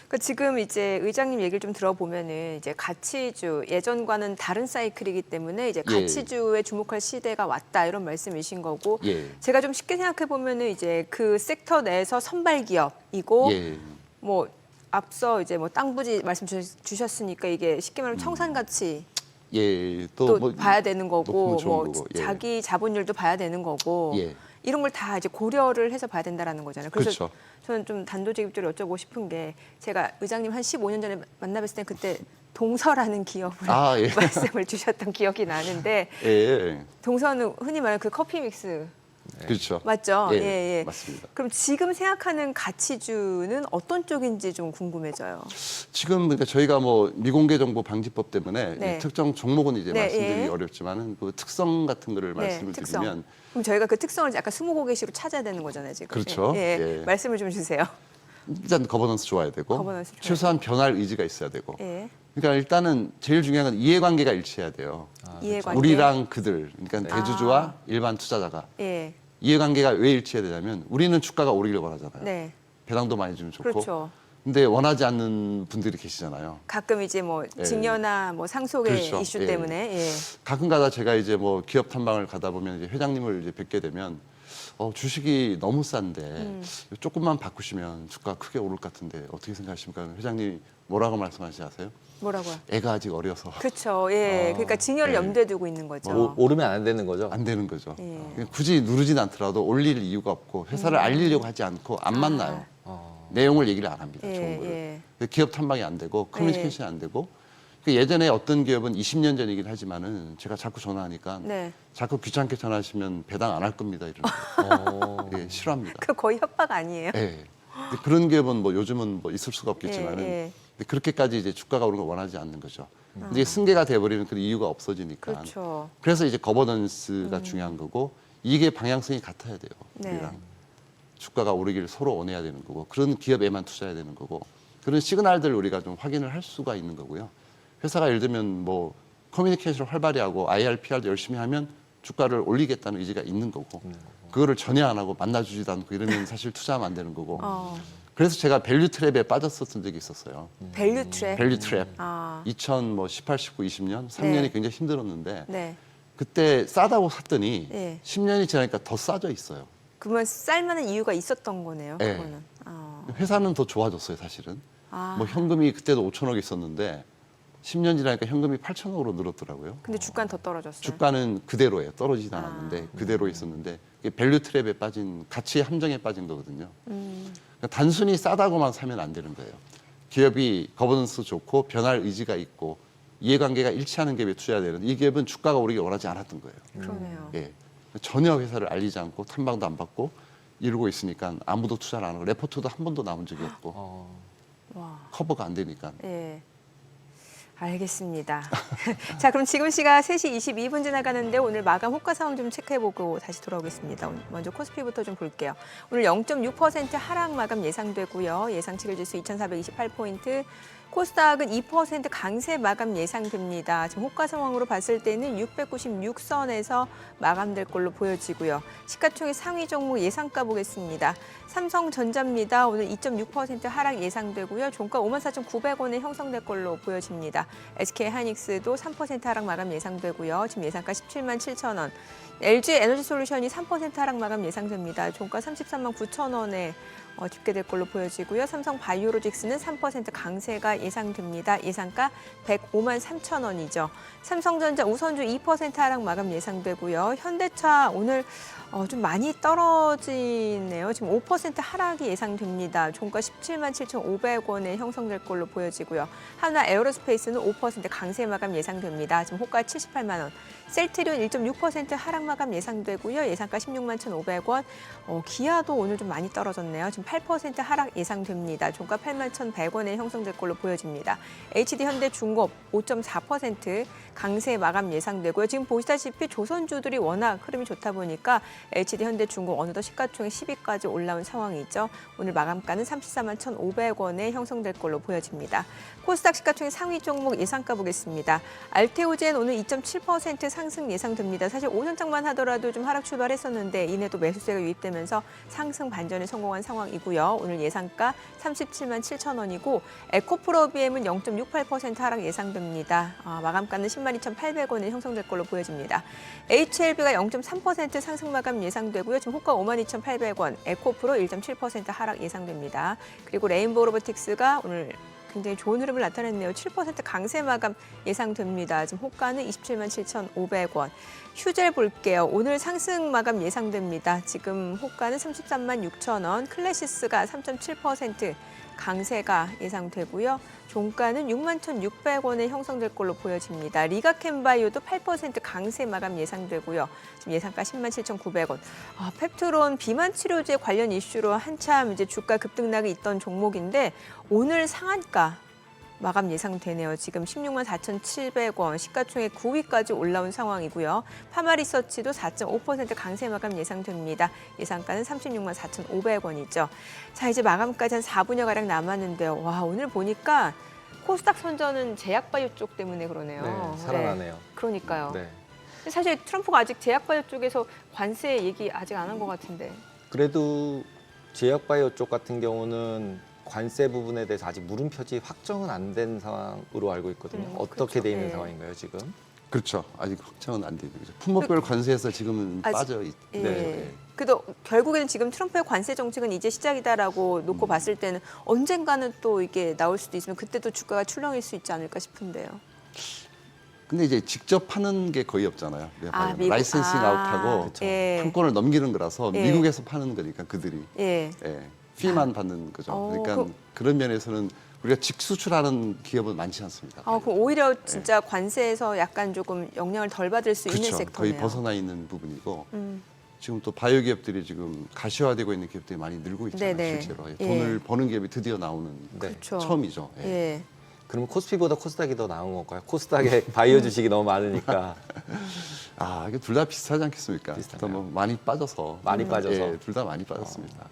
그러니까 지금 이제 의장님 얘기를 좀 들어보면은 이제 가치주 예전과는 다른 사이클이기 때문에 이제 예. 가치주에 주목할 시대가 왔다 이런 말씀이신 거고 예. 제가 좀 쉽게 생각해 보면은 이제 그 섹터 내에서 선발 기업이고 예. 뭐 앞서 이제 뭐 땅 부지 말씀 주셨으니까 이게 쉽게 말하면 청산 가치 예. 또 뭐 봐야 되는 거고 높으면 좋은 뭐 거고. 예. 자기 자본율도 봐야 되는 거고 예. 이런 걸 다 이제 고려를 해서 봐야 된다라는 거잖아요. 그래서 그렇죠. 저는 좀 단도직입적으로 여쭤보고 싶은 게 제가 의장님 한 15년 전에 만나뵀을 때 그때 동서라는 기업을 아, 예. 말씀을 주셨던 기억이 나는데 예. 동서는 흔히 말하는 그 커피 믹스 그렇죠. 맞죠? 예, 예, 예. 맞습니다. 그럼 지금 생각하는 가치주는 어떤 쪽인지 좀 궁금해져요. 지금 그러니까 저희가 뭐 미공개 정보 방지법 때문에 네. 이 특정 종목은 이제 네, 말씀드리기 예. 어렵지만은 그 특성 같은 거를 말씀을 특성. 드리면 그럼 저희가 그 특성을 약간 스무고개식으로 찾아야 되는 거잖아요, 지금. 그렇죠. 예, 예. 예. 말씀을 좀 주세요. 일단 거버넌스 좋아야 되고 거버넌스 좋아야 최소한 변할 의지가 있어야 되고 예. 그러니까 일단은 제일 중요한 건 이해관계가 일치해야 돼요. 이해관계. 우리랑 그들 그러니까 대주주와 일반 투자자가 예. 이해관계가 왜 일치해야 되냐면 우리는 주가가 오르길 원하잖아요. 네. 배당도 많이 주면 좋고 그렇죠. 근데 원하지 않는 분들이 계시잖아요. 가끔 이제 뭐 예. 증여나 뭐 상속의 그렇죠. 이슈 예. 때문에 예. 가끔가다 제가 이제 뭐 기업 탐방을 가다 보면 이제 회장님을 이제 뵙게 되면 주식이 너무 싼데 조금만 바꾸시면 주가 크게 오를 것 같은데 어떻게 생각하십니까? 회장님이 뭐라고 말씀하시지 아세요? 뭐라고요? 애가 아직 어려서 그렇죠. 예. 그러니까 증여를 예. 염두에 두고 있는 거죠. 오르면 안 되는 거죠. 안 되는 거죠. 예. 그냥 굳이 누르진 않더라도 올릴 이유가 없고 회사를 알리려고 하지 않고 안 만나요. 내용을 얘기를 안 합니다. 예, 좋은 거를. 예. 기업 탐방이 안 되고 커뮤니케이션이 안 되고 그 예전에 어떤 기업은 20년 전이긴 하지만은 제가 자꾸 전화하니까 네. 자꾸 귀찮게 전화하시면 배당 안 할 겁니다 이러는 거. 예, 싫어합니다. 그 거의 협박 아니에요? 예. 근데 그런 기업은 뭐 요즘은 뭐 있을 수가 없겠지만은 예, 예. 근데 그렇게까지 이제 주가가 오르는 걸 원하지 않는 거죠. 이제 승계가 돼버리는 그런 이유가 없어지니까. 그렇죠. 그래서 이제 거버넌스가 중요한 거고 이게 방향성이 같아야 돼요. 네. 우리랑 주가가 오르기를 서로 원해야 되는 거고 그런 기업에만 투자해야 되는 거고 그런 시그널들을 우리가 좀 확인을 할 수가 있는 거고요. 회사가 예를 들면 뭐 커뮤니케이션을 활발히 하고 IR, PR도 열심히 하면 주가를 올리겠다는 의지가 있는 거고 그거를 전혀 안 하고 만나주지도 않고 이러면 사실 투자하면 안 되는 거고 그래서 제가 밸류 트랩에 빠졌었던 적이 있었어요. 밸류 트랩. 밸류 트랩. 아. 2018, 19, 20년 3년이 네. 굉장히 힘들었는데 네. 그때 싸다고 샀더니 예. 10년이 지나니까 더 싸져 있어요. 그러면 쌀만한 이유가 있었던 거네요. 네. 그거는. 회사는 더 좋아졌어요, 사실은. 아. 뭐 현금이 그때도 5천억 있었는데 10년 지나니까 현금이 8천억으로 늘었더라고요. 근데 주가는 더 떨어졌어요. 주가는 그대로예요. 떨어지지 않았는데 그대로 있었는데 이게 밸류 트랩에 빠진 가치 함정에 빠진 거거든요. 그러니까 단순히 싸다고만 사면 안 되는 거예요. 기업이 거버넌스 좋고 변할 의지가 있고 이해관계가 일치하는 기업에 투자해야 되는데 이 기업은 주가가 오르길 원하지 않았던 거예요. 그러네요. 예. 전혀 회사를 알리지 않고 탐방도 안 받고 이러고 있으니까 아무도 투자를 안 하고 레포트도 한 번도 남은 적이 없고 와. 커버가 안 되니까. 예. 알겠습니다. 자, 그럼 지금 시각 3시 22분 지나가는데 오늘 마감 호가 상황 좀 체크해보고 다시 돌아오겠습니다. 먼저 코스피부터 좀 볼게요. 오늘 0.6% 하락 마감 예상되고요. 예상 7일지수 2,428포인트. 코스닥은 2% 강세 마감 예상됩니다. 지금 호가 상황으로 봤을 때는 696선에서 마감될 걸로 보여지고요. 시가총액 상위 종목 예상가 보겠습니다. 삼성전자입니다. 오늘 2.6% 하락 예상되고요. 종가 54,900원에 형성될 걸로 보여집니다. SK하이닉스도 3% 하락 마감 예상되고요. 지금 예상가 177만 7천 원. LG에너지솔루션이 3% 하락 마감 예상됩니다. 종가 33만 9천 원에 집계될 걸로 보여지고요. 삼성 바이오로직스는 3% 강세가 예상됩니다. 예상가 105만 3천 원이죠. 삼성전자 우선주 2% 하락 마감 예상되고요. 현대차 오늘 좀 많이 떨어지네요. 지금 5% 하락이 예상됩니다. 종가 17만 7,500원에 형성될 걸로 보여지고요. 하나 에어로스페이스는 5% 강세 마감 예상됩니다. 지금 호가 78만 원. 셀트리온 1.6% 하락 마감 예상되고요. 예상가 16만 1,500원. 기아도 오늘 좀 많이 떨어졌네요. 지금 8% 하락 예상됩니다. 종가 8만 1,100원에 형성될 걸로 보여집니다. HD현대중공업 5.4% 강세 마감 예상되고요. 지금 보시다시피 조선주들이 워낙 흐름이 좋다 보니까 HD현대중공업 어느덧 시가총액 10위까지 올라온 상황이죠. 오늘 마감가는 34만 1,500원에 형성될 걸로 보여집니다. 코스닥 시가총액 상위 종목 예상가 보겠습니다. 알테오젠 오늘 2.7% 상승 예상됩니다. 사실 5년장만 하더라도 좀 하락 출발했었는데 이내도 매수세가 유입되면서 상승 반전에 성공한 상황이고요. 오늘 예상가 37만 7천 원이고 에코프로비엠은 0.68% 하락 예상됩니다. 마감가는 10만 2,800원에 형성될 걸로 보여집니다. HLB가 0.3% 상승 마감 예상되고요. 지금 호가 5만 2,800원, 에코프로 1.7% 하락 예상됩니다. 그리고 레인보우 로보틱스가 오늘 굉장히 좋은 흐름을 나타냈네요. 7% 강세 마감 예상됩니다. 지금 호가는 27만 7,500원. 휴젤 볼게요. 오늘 상승 마감 예상됩니다. 지금 호가는 33만 6천원, 클래시스가 3.7% 강세가 예상되고요. 종가는 6만 1,600원에 형성될 걸로 보여집니다. 리가캠바이오도 8% 강세 마감 예상되고요. 지금 예상가 10만 7,900원. 펩트론 비만 치료제 관련 이슈로 한참 이제 주가 급등락이 있던 종목인데 오늘 상한가 마감 예상되네요. 지금 16만 4,700원, 시가총액 9위까지 올라온 상황이고요. 파마리서치도 4.5% 강세 마감 예상됩니다. 예상가는 36만 4,500원이죠. 자, 이제 마감까지 한 4분여가량 남았는데요. 와, 오늘 보니까 코스닥 선전은 제약바이오 쪽 때문에 그러네요. 네, 살아나네요. 네, 그러니까요. 네. 근데 사실 트럼프가 아직 제약바이오 쪽에서 관세 얘기 아직 안 한 것 같은데. 그래도 제약바이오 쪽 같은 경우는 관세 부분에 대해서 아직 물음표지 확정은 안 된 상황으로 알고 있거든요. 어떻게 그렇죠. 돼 있는 예. 상황인가요, 지금? 그렇죠. 아직 확정은 안 되는 거죠. 품목별 관세에서 지금은 아직- 빠져 있. 예. 네. 그래도 결국에는 지금 트럼프의 관세 정책은 이제 시작이다라고 놓고 봤을 때는 언젠가는 또 이게 나올 수도 있으면 그때 또 주가가 출렁일 수 있지 않을까 싶은데요. 근데 이제 직접 파는 게 거의 없잖아요. 미국. 라이센싱 아웃하고 예. 판권을 넘기는 거라서 예. 미국에서 파는 거니까 그들이 예. 피만 받는 거죠. 그러니까 그런 면에서는 우리가 직수출하는 기업은 많지 않습니다. 그럼 오히려 진짜 관세에서 약간 조금 영향을 덜 받을 수 있는 그렇죠. 섹터네요. 거의 벗어나 있는 부분이고 음. 지금 또 바이오 기업들이 지금 가시화되고 있는 기업들이 많이 늘고 있잖아요. 네네. 실제로 예. 돈을 버는 기업이 드디어 나오는 네. 그렇죠. 처음이죠. 예. 예. 그러면 코스피보다 코스닥이 더 나은 건가요? 코스닥에 바이오 주식이 너무 많으니까 이게 둘 다 비슷하지 않겠습니까? 비슷하네요. 둘 다 뭐 많이 빠져서 많이 빠져서. 예, 둘 다 많이 빠졌습니다.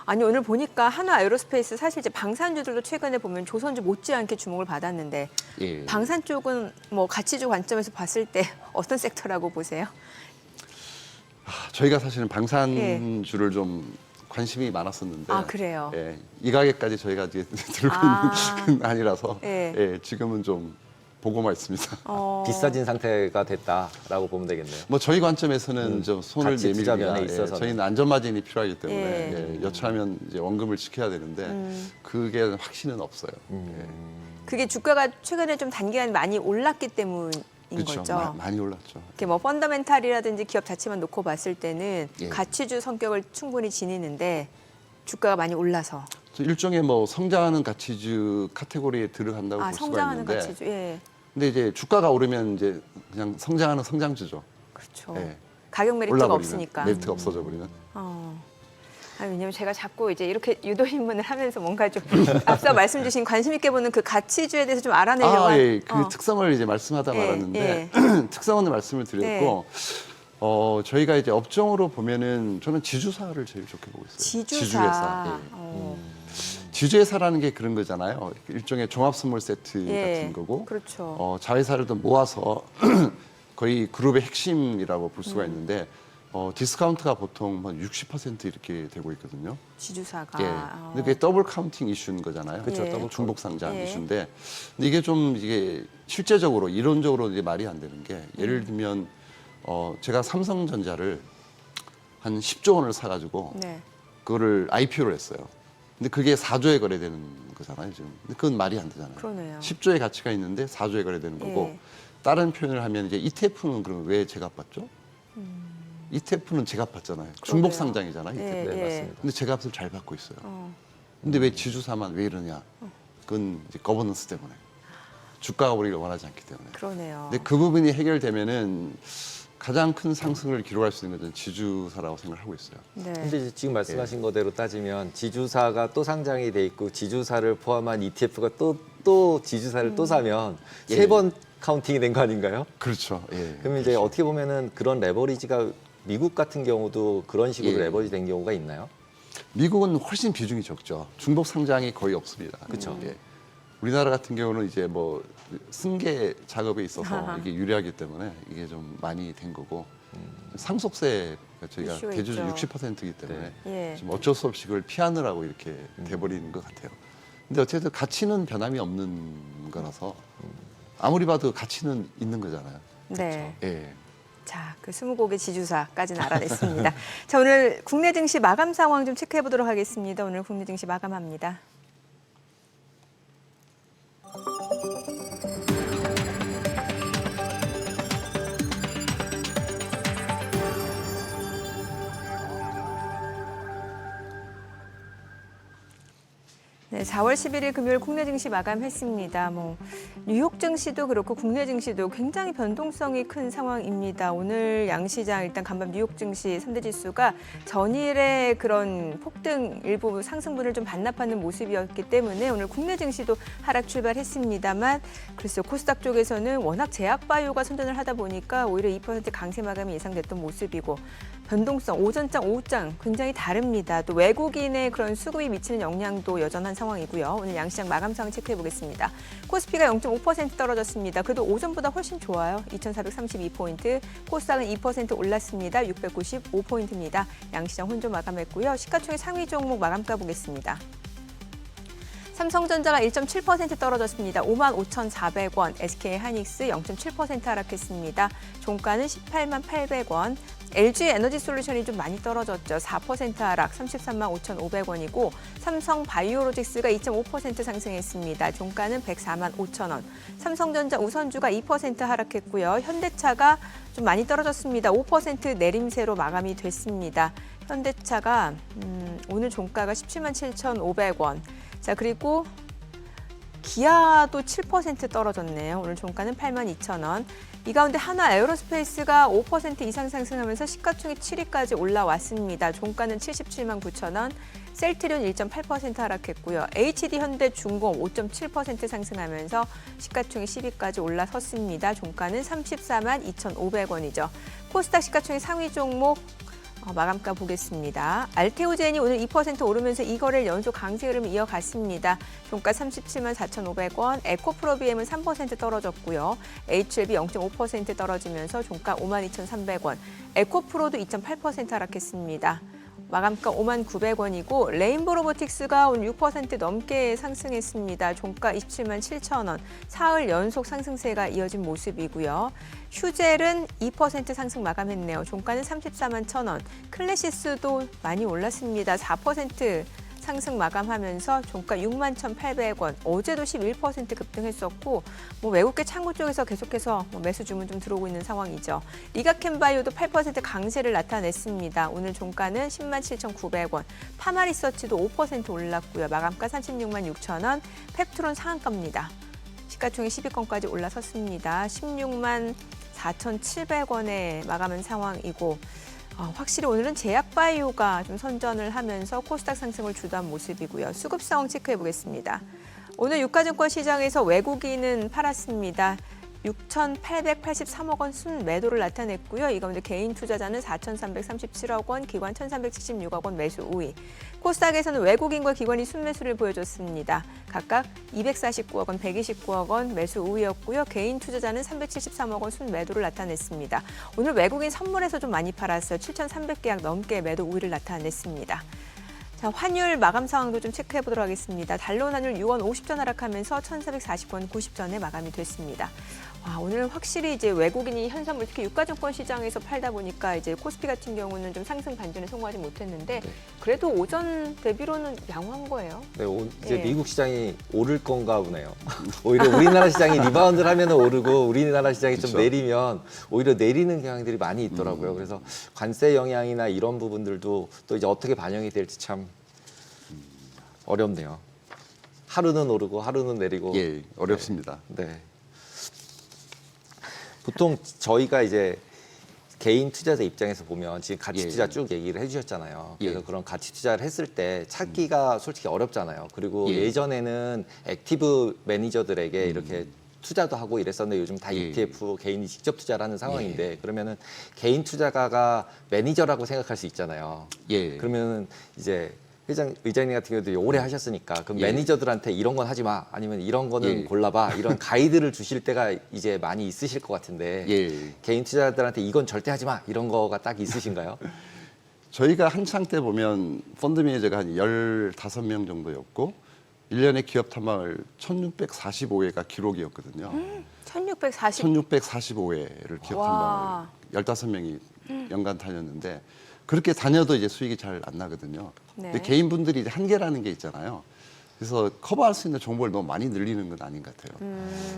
아니 오늘 보니까 한화 에어로스페이스 사실 이제 방산주들도 최근에 보면 조선주 못지않게 주목을 받았는데 예. 방산 쪽은 뭐 가치주 관점에서 봤을 때 어떤 섹터라고 보세요? 저희가 사실은 방산주를 좀 관심이 많았었는데 그래요? 예, 이 가게까지 저희가 이제 들고 있는 건 아니라서 예. 예, 지금은 좀 보고만 있습니다. 비싸진 상태가 됐다라고 보면 되겠네요. 뭐 저희 관점에서는 좀 손을 가치 투자 내밀기가 면에 있어서는. 저희는 안전 마진이 필요하기 때문에 예. 여차하면 이제 원금을 지켜야 되는데 그게 확신은 없어요. 예. 그게 주가가 최근에 좀 단기간 많이 올랐기 때문인 그렇죠. 거죠. 많이 올랐죠. 이렇게 뭐 펀더멘탈이라든지 기업 자체만 놓고 봤을 때는 예. 가치주 성격을 충분히 지니는데 주가가 많이 올라서 일종의 뭐 성장하는 가치주 카테고리에 들어간다고 볼 수가 성장하는 있는데 가치주. 예. 근데 이제 주가가 오르면 이제 그냥 성장하는 성장주죠. 그렇죠. 예. 가격 메리트가 올라버리면, 없으니까. 메리트가 없어져 버리면. 왜냐면 제가 자꾸 이제 이렇게 유도인문을 하면서 뭔가 좀 앞서 말씀 주신 관심 있게 보는 그 가치주에 대해서 좀 알아내려고 예. 그 특성을 이제 말씀하다 말았는데 특성은 말씀을 드렸고 저희가 이제 업종으로 보면은 저는 지주사를 제일 좋게 보고 있어요. 지주사. 지주회사라는 게 그런 거잖아요. 일종의 종합 선물 세트 같은 거고 그렇죠. 자회사를 더 모아서 거의 그룹의 핵심이라고 볼 수가 있는데 디스카운트가 보통 한 60% 이렇게 되고 있거든요. 지주사가. 근데 그게 더블 카운팅 이슈인 거잖아요. 그렇죠. 더블 더블 중복 상장 예. 이슈인데 근데 이게 좀 이게 실제적으로 이론적으로 이제 말이 안 되는 게 예를 들면 제가 삼성전자를 한 10조 원을 사가지고 네. 그거를 IPO를 했어요. 근데 그게 4조에 거래되는 거잖아요, 지금. 근데 그건 말이 안 되잖아요. 그러네요. 10조의 가치가 있는데 4조에 거래되는 거고 예. 다른 표현을 하면 이제 ETF는 그럼 왜 제값 받죠? ETF는 제값 받잖아요. 중복 상장이잖아요, ETF. 예, 네, 예. 맞습니다. 근데 제값을 잘 받고 있어요. 근데 왜 지주사만 왜 이러냐? 그건 이제 거버넌스 때문에. 주가가 오르기를 원하지 않기 때문에. 그러네요. 근데 그 부분이 해결되면은 가장 큰 상승을 기록할 수 있는 것은 지주사라고 생각하고 있어요. 네. 근데 이제 지금 말씀하신 거대로 따지면 지주사가 또 상장이 돼 있고 지주사를 포함한 ETF가 또 지주사를 또 사면 예. 세 번 카운팅이 된 거 아닌가요? 그렇죠. 예. 그러면 이제 어떻게 보면은 그런 레버리지가 미국 같은 경우도 그런 식으로 예. 레버리지 된 경우가 있나요? 미국은 훨씬 비중이 적죠. 중복 상장이 거의 없습니다. 그렇죠. 예. 우리나라 같은 경우는 이제 뭐 승계 작업에 있어서 이게 유리하기 때문에 이게 좀 많이 된 거고 상속세 저희가 이슈가 대주주 있죠. 60%이기 때문에 예. 지금 어쩔 수 없이 그걸 피하느라고 이렇게 돼버리는 것 같아요. 근데 어쨌든 가치는 변함이 없는 거라서 아무리 봐도 가치는 있는 거잖아요. 네. 예. 자, 그 20곡의 지주사까지는 알아냈습니다. 자, 오늘 국내 증시 마감 상황 좀 체크해 보도록 하겠습니다. 오늘 국내 증시 마감합니다. 4월 11일 금요일 국내 증시 마감했습니다. 뉴욕 증시도 그렇고 국내 증시도 굉장히 변동성이 큰 상황입니다. 오늘 양시장 일단 간밤 뉴욕 증시 3대 지수가 전일의 그런 폭등 일부 상승분을 좀 반납하는 모습이었기 때문에 오늘 국내 증시도 하락 출발했습니다만 글쎄요, 코스닥 쪽에서는 워낙 제약 바이오가 선전을 하다 보니까 오히려 2% 강세 마감이 예상됐던 모습이고 변동성 오전장, 오후장 굉장히 다릅니다. 또 외국인의 그런 수급이 미치는 영향도 여전한 상황이고요. 오늘 양시장 마감 상황 체크해 보겠습니다. 코스피가 0.5% 떨어졌습니다. 그래도 오전보다 훨씬 좋아요. 2,432포인트. 코스닥은 2% 올랐습니다. 695포인트입니다. 양시장 혼조 마감했고요. 시가총액 상위 종목 마감가 보겠습니다. 삼성전자가 1.7% 떨어졌습니다. 55,400원. SK하이닉스 0.7% 하락했습니다. 종가는 188,800원. LG 에너지솔루션이 좀 많이 떨어졌죠. 4% 하락 335,500원이고 삼성바이오로직스가 2.5% 상승했습니다. 종가는 104,500원. 삼성전자 우선주가 2% 하락했고요. 현대차가 좀 많이 떨어졌습니다. 5% 내림세로 마감이 됐습니다. 현대차가 오늘 종가가 177,500원. 자, 그리고 기아도 7% 떨어졌네요. 오늘 종가는 82,000원. 이 가운데 하나 에어로스페이스가 5% 이상 상승하면서 시가총액 7위까지 올라왔습니다. 종가는 779,000원. 셀트리온 1.8% 하락했고요. HD현대중공 5.7% 상승하면서 시가총액 10위까지 올라섰습니다. 종가는 342,500원이죠. 코스닥 시가총액 상위 종목 마감가 보겠습니다. 알테오젠이 오늘 2% 오르면서 이 거래일 연속 강세 흐름을 이어갔습니다. 종가 374,500원, 에코프로비엠은 3% 떨어졌고요. HLB 0.5% 떨어지면서 종가 52,300원, 에코프로도 2.8% 하락했습니다. 마감가 59,900원이고 레인보 로보틱스가 오늘 6% 넘게 상승했습니다. 종가 277,000원, 사흘 연속 상승세가 이어진 모습이고요. 휴젤은 2% 상승 마감했네요. 종가는 341,000원. 클래시스도 많이 올랐습니다. 4% 상승 마감하면서 종가 61,800원. 어제도 11% 급등했었고 외국계 창구 쪽에서 계속해서 매수 주문 좀 들어오고 있는 상황이죠. 리가캠바이오도 8% 강세를 나타냈습니다. 오늘 종가는 107,900원. 파마리서치도 5% 올랐고요. 마감가 366,000원. 펩트론 상한가입니다. 시가총액 10위권까지 올라섰습니다. 164,700원에 마감한 상황이고 확실히 오늘은 제약바이오가 좀 선전을 하면서 코스닥 상승을 주도한 모습이고요. 수급 상황 체크해 보겠습니다. 오늘 유가증권 시장에서 외국인은 팔았습니다. 6,883억 원 순매도를 나타냈고요. 이 가운데 개인 투자자는 4,337억 원, 기관 1,376억 원 매수 우위. 코스닥에서는 외국인과 기관이 순매수를 보여줬습니다. 각각 249억 원, 129억 원 매수 우위였고요. 개인 투자자는 373억 원 순매도를 나타냈습니다. 오늘 외국인 선물에서 좀 많이 팔았어요. 7,300계약 넘게 매도 우위를 나타냈습니다. 자, 환율 마감 상황도 좀 체크해 보도록 하겠습니다. 달러 환율 6원 50전 하락하면서 1,440원 90전에 마감이 됐습니다. 오늘 확실히 이제 외국인이 현선물 특히 유가증권 시장에서 팔다 보니까 이제 코스피 같은 경우는 좀 상승 반전에 성공하지 못했는데 그래도 오전 대비로는 양호한 거예요. 네, 이제 미국 시장이 오를 건가 보네요. 오히려 우리나라 시장이 리바운드를 하면 오르고 우리나라 시장이 그렇죠. 좀 내리면 오히려 내리는 경향들이 많이 있더라고요. 그래서 관세 영향이나 이런 부분들도 또 이제 어떻게 반영이 될지 참 어렵네요. 하루는 오르고 하루는 내리고. 예, 어렵습니다. 네. 보통 저희가 이제 개인 투자자 입장에서 보면 지금 가치 투자 쭉 얘기를 해주셨잖아요. 그래서 그런 가치 투자를 했을 때 찾기가 솔직히 어렵잖아요. 그리고 예전에는 액티브 매니저들에게 이렇게 투자도 하고 이랬었는데 요즘 다 ETF 개인이 직접 투자를 하는 상황인데 그러면은 개인 투자가가 매니저라고 생각할 수 있잖아요. 그러면은 이제 의장님 같은 경우도 오래 하셨으니까 그럼 매니저들한테 이런 건 하지 마 아니면 이런 거는 골라봐 이런 가이드를 주실 때가 이제 많이 있으실 것 같은데 개인 투자자들한테 이건 절대 하지 마 이런 거가 딱 있으신가요? 저희가 한창 때 보면 펀드 매니저가 한 15명 정도였고 1년에 기업 탐방을 1,645회가 기록이었거든요. 1,645회를 기업 탐방을 15명이 연간 다녔는데 그렇게 다녀도 이제 수익이 잘 안 나거든요. 근데 개인분들이 이제 한계라는 게 있잖아요. 그래서 커버할 수 있는 정보를 너무 많이 늘리는 건 아닌 것 같아요.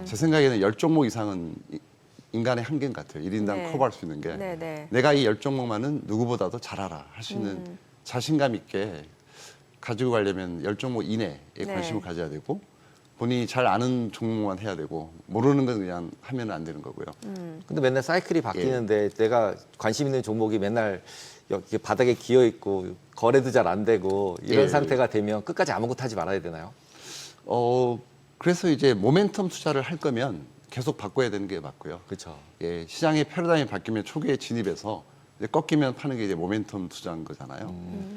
제 생각에는 10종목 이상은 인간의 한계인 것 같아요. 1인당 커버할 수 있는 게. 내가 이 10종목만은 누구보다도 잘 알아. 할 수 있는 자신감 있게 가지고 가려면 10종목 이내에 네. 관심을 가져야 되고 본인이 잘 아는 종목만 해야 되고 모르는 건 그냥 하면 안 되는 거고요. 근데 맨날 사이클이 바뀌는데 내가 관심 있는 종목이 맨날 여기 바닥에 기어 있고 거래도 잘 안 되고 이런 예. 상태가 되면 끝까지 아무것도 하지 말아야 되나요? 그래서 이제 모멘텀 투자를 할 거면 계속 바꿔야 되는 게 맞고요. 그렇죠. 예, 시장의 패러다임이 바뀌면 초기에 진입해서 이제 꺾이면 파는 게 이제 모멘텀 투자인 거잖아요.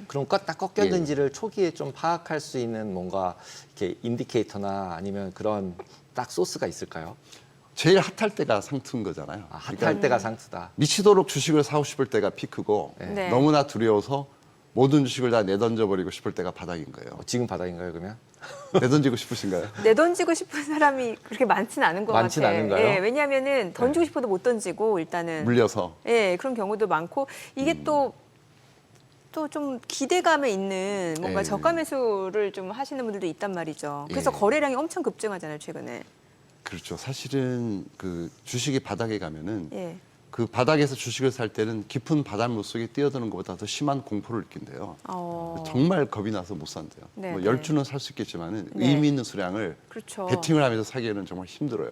그럼 딱 꺾였는지를 초기에 좀 파악할 수 있는 뭔가 이렇게 인디케이터나 아니면 그런 딱 소스가 있을까요? 제일 핫할 때가 상투인 거잖아요. 아, 핫할 그러니까 때가 상투다. 미치도록 주식을 사고 싶을 때가 피크고 네. 너무나 두려워서 모든 주식을 다 내던져 버리고 싶을 때가 바닥인 거예요. 지금 바닥인가요, 그러면? 내던지고 싶으신가요? 내던지고 싶은 사람이 그렇게 많지는 않은 것 많지는 같아요. 않은가요? 예, 왜냐하면은 던지고 싶어도 못 던지고 일단은 물려서. 예, 그런 경우도 많고 이게 또 좀 기대감에 있는 뭔가 예. 저가 매수를 좀 하시는 분들도 있단 말이죠. 그래서 예. 거래량이 엄청 급증하잖아요, 최근에. 그렇죠. 사실은 그 주식이 바닥에 가면은 예. 그 바닥에서 주식을 살 때는 깊은 바닷물 속에 뛰어드는 것보다 더 심한 공포를 느낀대요. 정말 겁이 나서 못 산대요. 네, 뭐 네. 10주는 살 수 있겠지만은 네. 의미 있는 수량을 그렇죠. 베팅을 하면서 사기에는 정말 힘들어요.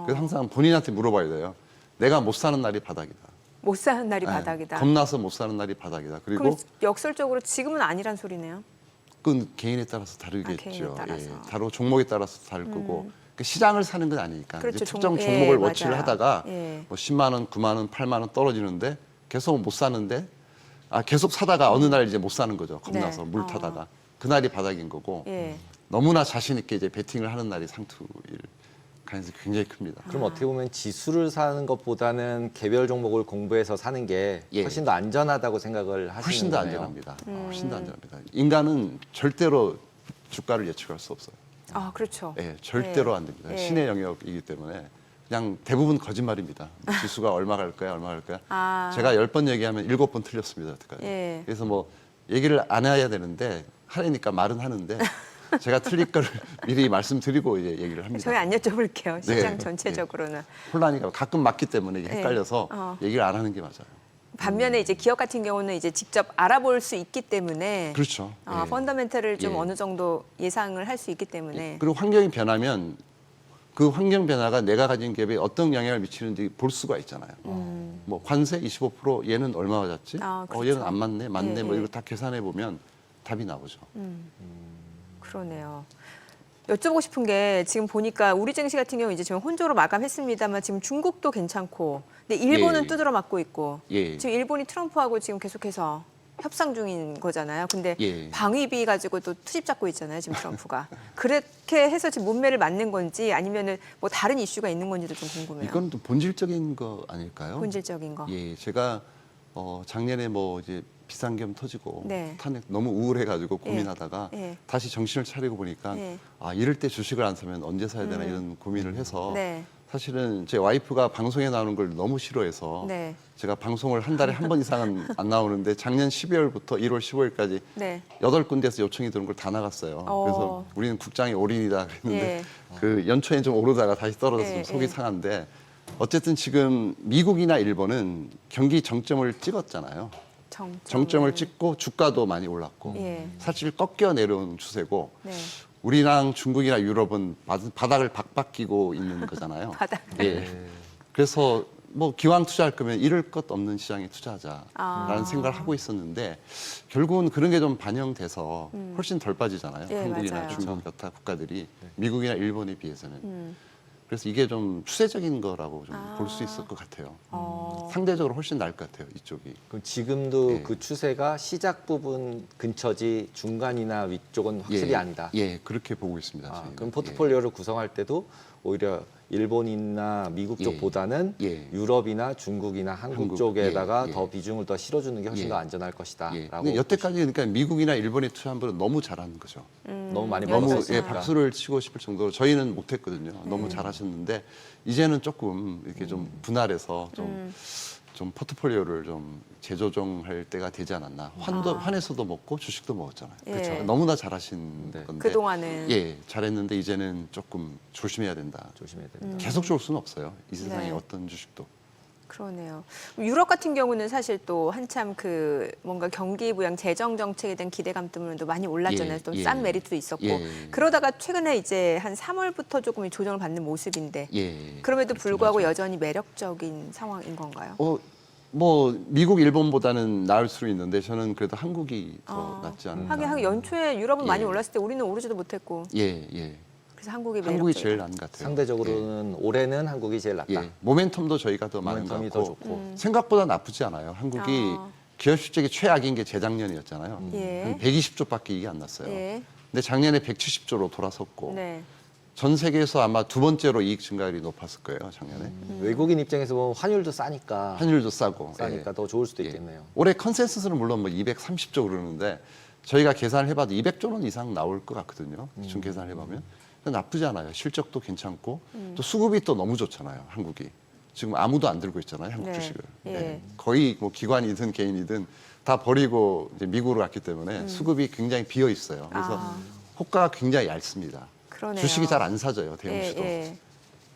그래서 항상 본인한테 물어봐야 돼요. 내가 못 사는 날이 바닥이다. 못 사는 날이 네, 바닥이다. 겁나서 못 사는 날이 바닥이다. 그리고 그럼 역설적으로 지금은 아니란 소리네요. 그건 개인에 따라서 다르겠죠. 개인에 따라서. 예, 바로 종목에 따라서 다를 거고 그 시장을 사는 건 아니니까 그렇죠. 이제 특정 예, 종목을 맞아요. 워치를 하다가 예. 뭐 10만 원, 9만 원, 8만 원 떨어지는데 계속 못 사는데 계속 사다가 어느 날 이제 못 사는 거죠. 겁나서 네. 물 타다가 그날이 바닥인 거고 예. 너무나 자신 있게 이제 베팅을 하는 날이 상투일 가능성이 굉장히 큽니다. 그럼 어떻게 보면 지수를 사는 것보다는 개별 종목을 공부해서 사는 게 예. 훨씬 더 안전하다고 생각을 하시는 훨씬 더 거네요. 안전합니다. 훨씬 더 안전합니다. 인간은 절대로 주가를 예측할 수 없어요. 아, 그렇죠. 예, 절대로 예. 안 됩니다. 예. 신의 영역이기 때문에 그냥 대부분 거짓말입니다. 지수가 얼마 갈 거야, 얼마 갈 거야. 아. 제가 10번 얘기하면 7번 틀렸습니다. 여태까지. 예. 그래서 뭐 얘기를 안 해야 되는데 하려니까 말은 하는데 제가 틀릴 거를 미리 말씀드리고 이제 얘기를 합니다. 저희 안 여쭤볼게요. 시장 네. 전체적으로는. 혼란이가 가끔 맞기 때문에 이게 네. 헷갈려서 얘기를 안 하는 게 맞아요. 반면에 이제 기업 같은 경우는 이제 직접 알아볼 수 있기 때문에 그렇죠. 예. 펀더멘털을 좀 예. 어느 정도 예상을 할 수 있기 때문에 그리고 환경이 변하면 그 환경 변화가 내가 가진 기업에 어떤 영향을 미치는지 볼 수가 있잖아요. 뭐 관세 25% 얘는 얼마 받았지? 아, 그렇죠. 얘는 안 맞네, 맞네. 예, 뭐 예. 이거 다 계산해 보면 답이 나오죠. 그러네요. 여쭤보고 싶은 게 지금 보니까 우리 증시 같은 경우 이제 지금 혼조로 마감했습니다만 지금 중국도 괜찮고 근데 일본은 예. 두드러 맞고 있고 예. 지금 일본이 트럼프하고 지금 계속해서 협상 중인 거잖아요. 근데 예. 방위비 가지고 또 투집 잡고 있잖아요. 지금 트럼프가. 그렇게 해서 지금 문매를 맞는 건지 아니면은 뭐 다른 이슈가 있는 건지도 좀 궁금해요. 이건 또 본질적인 거 아닐까요? 본질적인 거. 예, 제가 작년에 뭐 이제 비상계엄 터지고 네. 탄핵 너무 우울해가지고 고민하다가 예. 다시 정신을 차리고 보니까 예. 이럴 때 주식을 안 사면 언제 사야 되나 이런 고민을 해서 네. 사실은 제 와이프가 방송에 나오는 걸 너무 싫어해서 네. 제가 방송을 한 달에 한 번 이상은 안 나오는데 작년 12월부터 1월 15일까지 네. 8군데에서 요청이 들어온 걸 다 나갔어요. 그래서 우리는 국장이 올인이다 그랬는데 예. 그 연초에 좀 오르다가 다시 떨어져서 예, 좀 속이 예. 상한데 어쨌든 지금 미국이나 일본은 경기 정점을 찍었잖아요. 정점을 찍고 주가도 많이 올랐고 예. 사실 꺾여 내려온 추세고 네. 우리랑 중국이나 유럽은 바닥을 박박끼고 있는 거잖아요. 바닥. 예. 그래서 뭐 기왕 투자할 거면 잃을 것 없는 시장에 투자하자라는 아. 생각을 하고 있었는데 결국은 그런 게 좀 반영돼서 훨씬 덜 빠지잖아요. 예, 한국이나 맞아요. 중국 여타 국가들이 미국이나 일본에 비해서는. 그래서 이게 좀 추세적인 거라고 좀 볼 수 있을 것 같아요. 상대적으로 훨씬 나을 것 같아요. 이쪽이. 그럼 지금도 예. 그 추세가 시작 부분 근처지 중간이나 위쪽은 확실히 예, 아니다. 예, 그렇게 보고 있습니다. 저희는. 그럼 포트폴리오를 구성할 때도 오히려 일본이나 미국 예. 쪽보다는 예. 유럽이나 중국이나 한국, 한국, 쪽에다가 예, 예. 더 비중을 더 실어주는 게 훨씬 예. 더 안전할 것이다. 예. 라고 근데 여태까지 그러니까 미국이나 일본에 투자한 분은 너무 잘하는 거죠. 너무 많이 너무 먹었으니까. 박수를 치고 싶을 정도로 저희는 못했거든요. 너무 잘하셨는데 이제는 조금 이렇게 좀 분할해서 좀 포트폴리오를 좀 재조정할 때가 되지 않았나. 환에서도 먹고 주식도 먹었잖아요. 예. 그렇죠. 너무나 잘하신 네. 건데. 그동안은. 예, 잘했는데 이제는 조금 조심해야 된다. 조심해야 된다. 계속 좋을 수는 없어요. 이 세상에 네. 어떤 주식도. 그러네요. 유럽 같은 경우는 사실 또 한참 그 뭔가 경기 부양 재정 정책에 대한 기대감 때문에도 많이 올랐잖아요. 예, 또 예. 싼 메리트도 있었고. 예. 그러다가 최근에 이제 한 3월부터 조금 조정을 받는 모습인데 예. 그럼에도 그렇긴 불구하고 하죠. 여전히 매력적인 상황인 건가요? 뭐 미국, 일본보다는 나을 수는 있는데 저는 그래도 한국이 더 낫지 않을까. 하긴 연초에 유럽은 많이 예. 올랐을 때 우리는 오르지도 못했고 예. 그래서 한국이 한국이 매력적이다. 제일 나은 것 같아요. 상대적으로는 올해는 한국이 제일 낫다. 예. 모멘텀도 저희가 더 많은 것 모멘텀이 같고 더 좋고. 생각보다 나쁘지 않아요. 한국이 기업 실적이 최악인 게 재작년이었잖아요. 예. 한 120조밖에 이익이 안 났어요. 예. 근데 작년에 170조로 돌아섰고 네. 전 세계에서 아마 두 번째로 이익 증가율이 높았을 거예요, 작년에. 외국인 입장에서 보면 환율도 싸니까 환율도 싸고. 싸니까 예. 더 좋을 수도 예. 있겠네요. 올해 컨센서스는 물론 뭐 230조 그러는데 저희가 계산을 해봐도 200조 원 이상 나올 것 같거든요. 대충 계산을 해보면. 나쁘지 않아요. 실적도 괜찮고 또 수급이 또 너무 좋잖아요. 한국이. 지금 아무도 안 들고 있잖아요. 한국 네. 주식을. 예. 예. 거의 뭐 기관이든 개인이든 다 버리고 이제 미국으로 갔기 때문에 수급이 굉장히 비어 있어요. 그래서 호가가 굉장히 얇습니다. 그러네요. 주식이 잘 안 사져요. 대형주도. 예.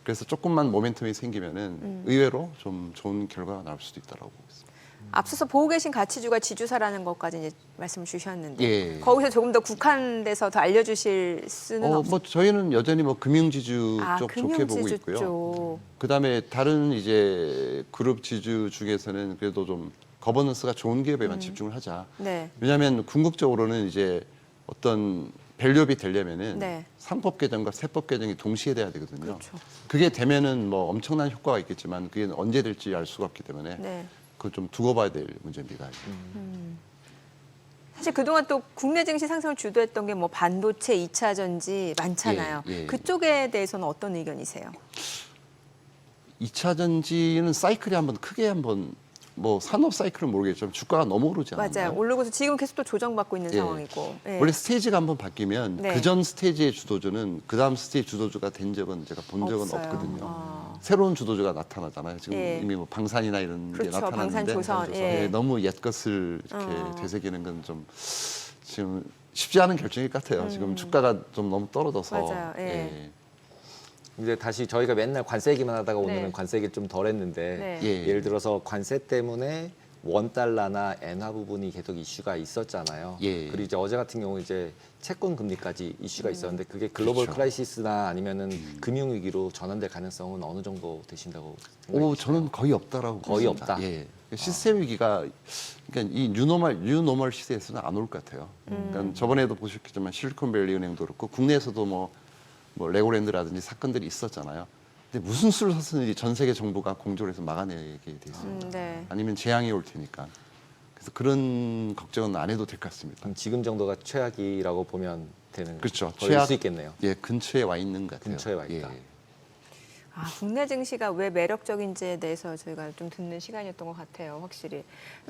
그래서 조금만 모멘텀이 생기면은 의외로 좀 좋은 결과가 나올 수도 있다라고 보고 있습니다. 앞서서 보고 계신 가치주가 지주사라는 것까지 이제 말씀을 주셨는데 예. 거기서 조금 더 국한돼서 더 알려주실 수는 없어요. 뭐 저희는 여전히 뭐 금융지주 쪽 좋게 보고 금융지주 있고요. 쪽. 그다음에 다른 이제 그룹 지주 중에서는 그래도 좀 거버넌스가 좋은 기업에만 집중을 하자. 네. 왜냐하면 궁극적으로는 이제 어떤 밸류업이 되려면은 네. 상법 개정과 세법 개정이 동시에 돼야 되거든요. 그렇죠. 그게 되면은 뭐 엄청난 효과가 있겠지만 그게 언제 될지 알 수가 없기 때문에 네. 그걸 좀 두고 봐야 될 문제입니다. 사실 그동안 또 국내 증시 상승을 주도했던 게 뭐 반도체, 2차 전지 많잖아요. 예. 그쪽에 대해서는 어떤 의견이세요? 2차 전지는 사이클이 한번 크게 한번 뭐 산업 사이클은 모르겠지만 주가가 너무 오르지 않나요? 맞아요. 오르고서 지금 계속 또 조정받고 있는 예. 상황이고. 예. 원래 스테이지가 한번 바뀌면 네. 그전 스테이지의 주도주는 그 다음 스테이지 주도주가 된 적은 제가 본 적은 없어요. 없거든요. 새로운 주도주가 나타나잖아요. 지금 예. 이미 뭐 방산이나 이런 게 그렇죠. 나타났는데 방산조선. 예. 너무 옛 것을 이렇게 되새기는 건 좀 지금 쉽지 않은 결정일 것 같아요. 지금 주가가 좀 너무 떨어져서. 맞아요. 예. 이제 다시 저희가 맨날 관세 얘기만 하다가 오늘은 네. 관세 얘기를 좀 덜 했는데 네. 예. 예를 들어서 관세 때문에 원달러나 엔화 부분이 계속 이슈가 있었잖아요. 예. 그리고 이제 어제 같은 경우 이제 채권 금리까지 이슈가 있었는데 그게 글로벌 그렇죠. 크라이시스나 아니면은 금융위기로 전환될 가능성은 어느 정도 되신다고 오, 생각하세요? 저는 거의 없다라고 거의 봅니다. 없다? 예. 시스템 위기가 그러니까 이 뉴노멀 시대에서는 안 올 것 같아요. 그러니까 저번에도 보셨겠지만 실리콘밸리 은행도 그렇고 국내에서도 뭐 레고랜드라든지 사건들이 있었잖아요. 근데 무슨 수를 썼는지 전 세계 정부가 공조를 해서 막아내게 돼 있습니다. 네. 아니면 재앙이 올 테니까. 그래서 그런 걱정은 안 해도 될 것 같습니다. 그럼 지금 정도가 최악이라고 보면 되는 그렇죠. 거일 수 있겠네요. 예, 근처에 와 있는 것 같아요. 근처에 와 있다. 예. 국내 증시가 왜 매력적인지에 대해서 저희가 좀 듣는 시간이었던 것 같아요, 확실히.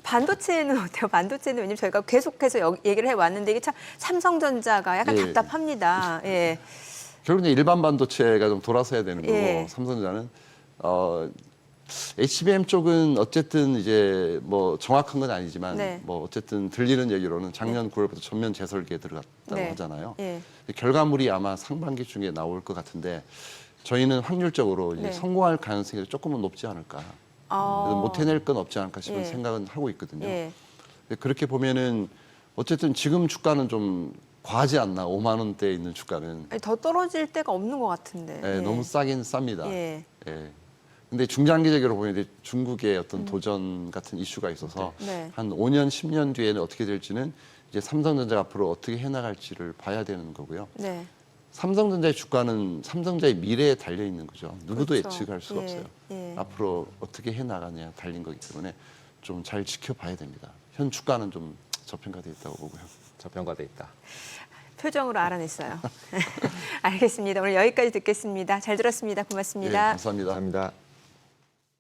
반도체는 어때요? 반도체는 왜냐면 저희가 계속해서 얘기를 해왔는데 이게 참 삼성전자가 약간 예. 답답합니다. 예. 결국 이제 일반 반도체가 좀 돌아서야 되는 거고 예. 삼성전자는 HBM 쪽은 어쨌든 이제 뭐 정확한 건 아니지만 네. 뭐 어쨌든 들리는 얘기로는 작년 9월부터 전면 재설계에 들어갔다고 네. 하잖아요. 예. 결과물이 아마 상반기 중에 나올 것 같은데 저희는 확률적으로 이제 네. 성공할 가능성이 조금은 높지 않을까. 그래서 못 해낼 건 없지 않을까 싶은 예. 생각은 하고 있거든요. 예. 근데 그렇게 보면은 어쨌든 지금 주가는 좀 과하지 않나 5만 원대에 있는 주가는 아니, 더 떨어질 데가 없는 것 같은데. 예, 너무 싸긴 쌉니다. 예. 예. 근데 중장기적으로 보면 이제 중국의 어떤 도전 같은 이슈가 있어서 네. 한 5년, 10년 뒤에는 어떻게 될지는 이제 삼성전자가 앞으로 어떻게 해나갈지를 봐야 되는 거고요. 네. 삼성전자의 주가는 삼성전자의 미래에 달려 있는 거죠. 누구도 그렇죠. 예측할 수가 예, 없어요. 예. 앞으로 어떻게 해나가냐 달린 거기 때문에 좀 잘 지켜봐야 됩니다. 현 주가는 좀 저평가돼 있다고 보고요. 저평가돼 있다. 표정으로 알아냈어요. 알겠습니다. 오늘 여기까지 듣겠습니다. 잘 들었습니다. 고맙습니다. 예, 감사합니다. 감사합니다.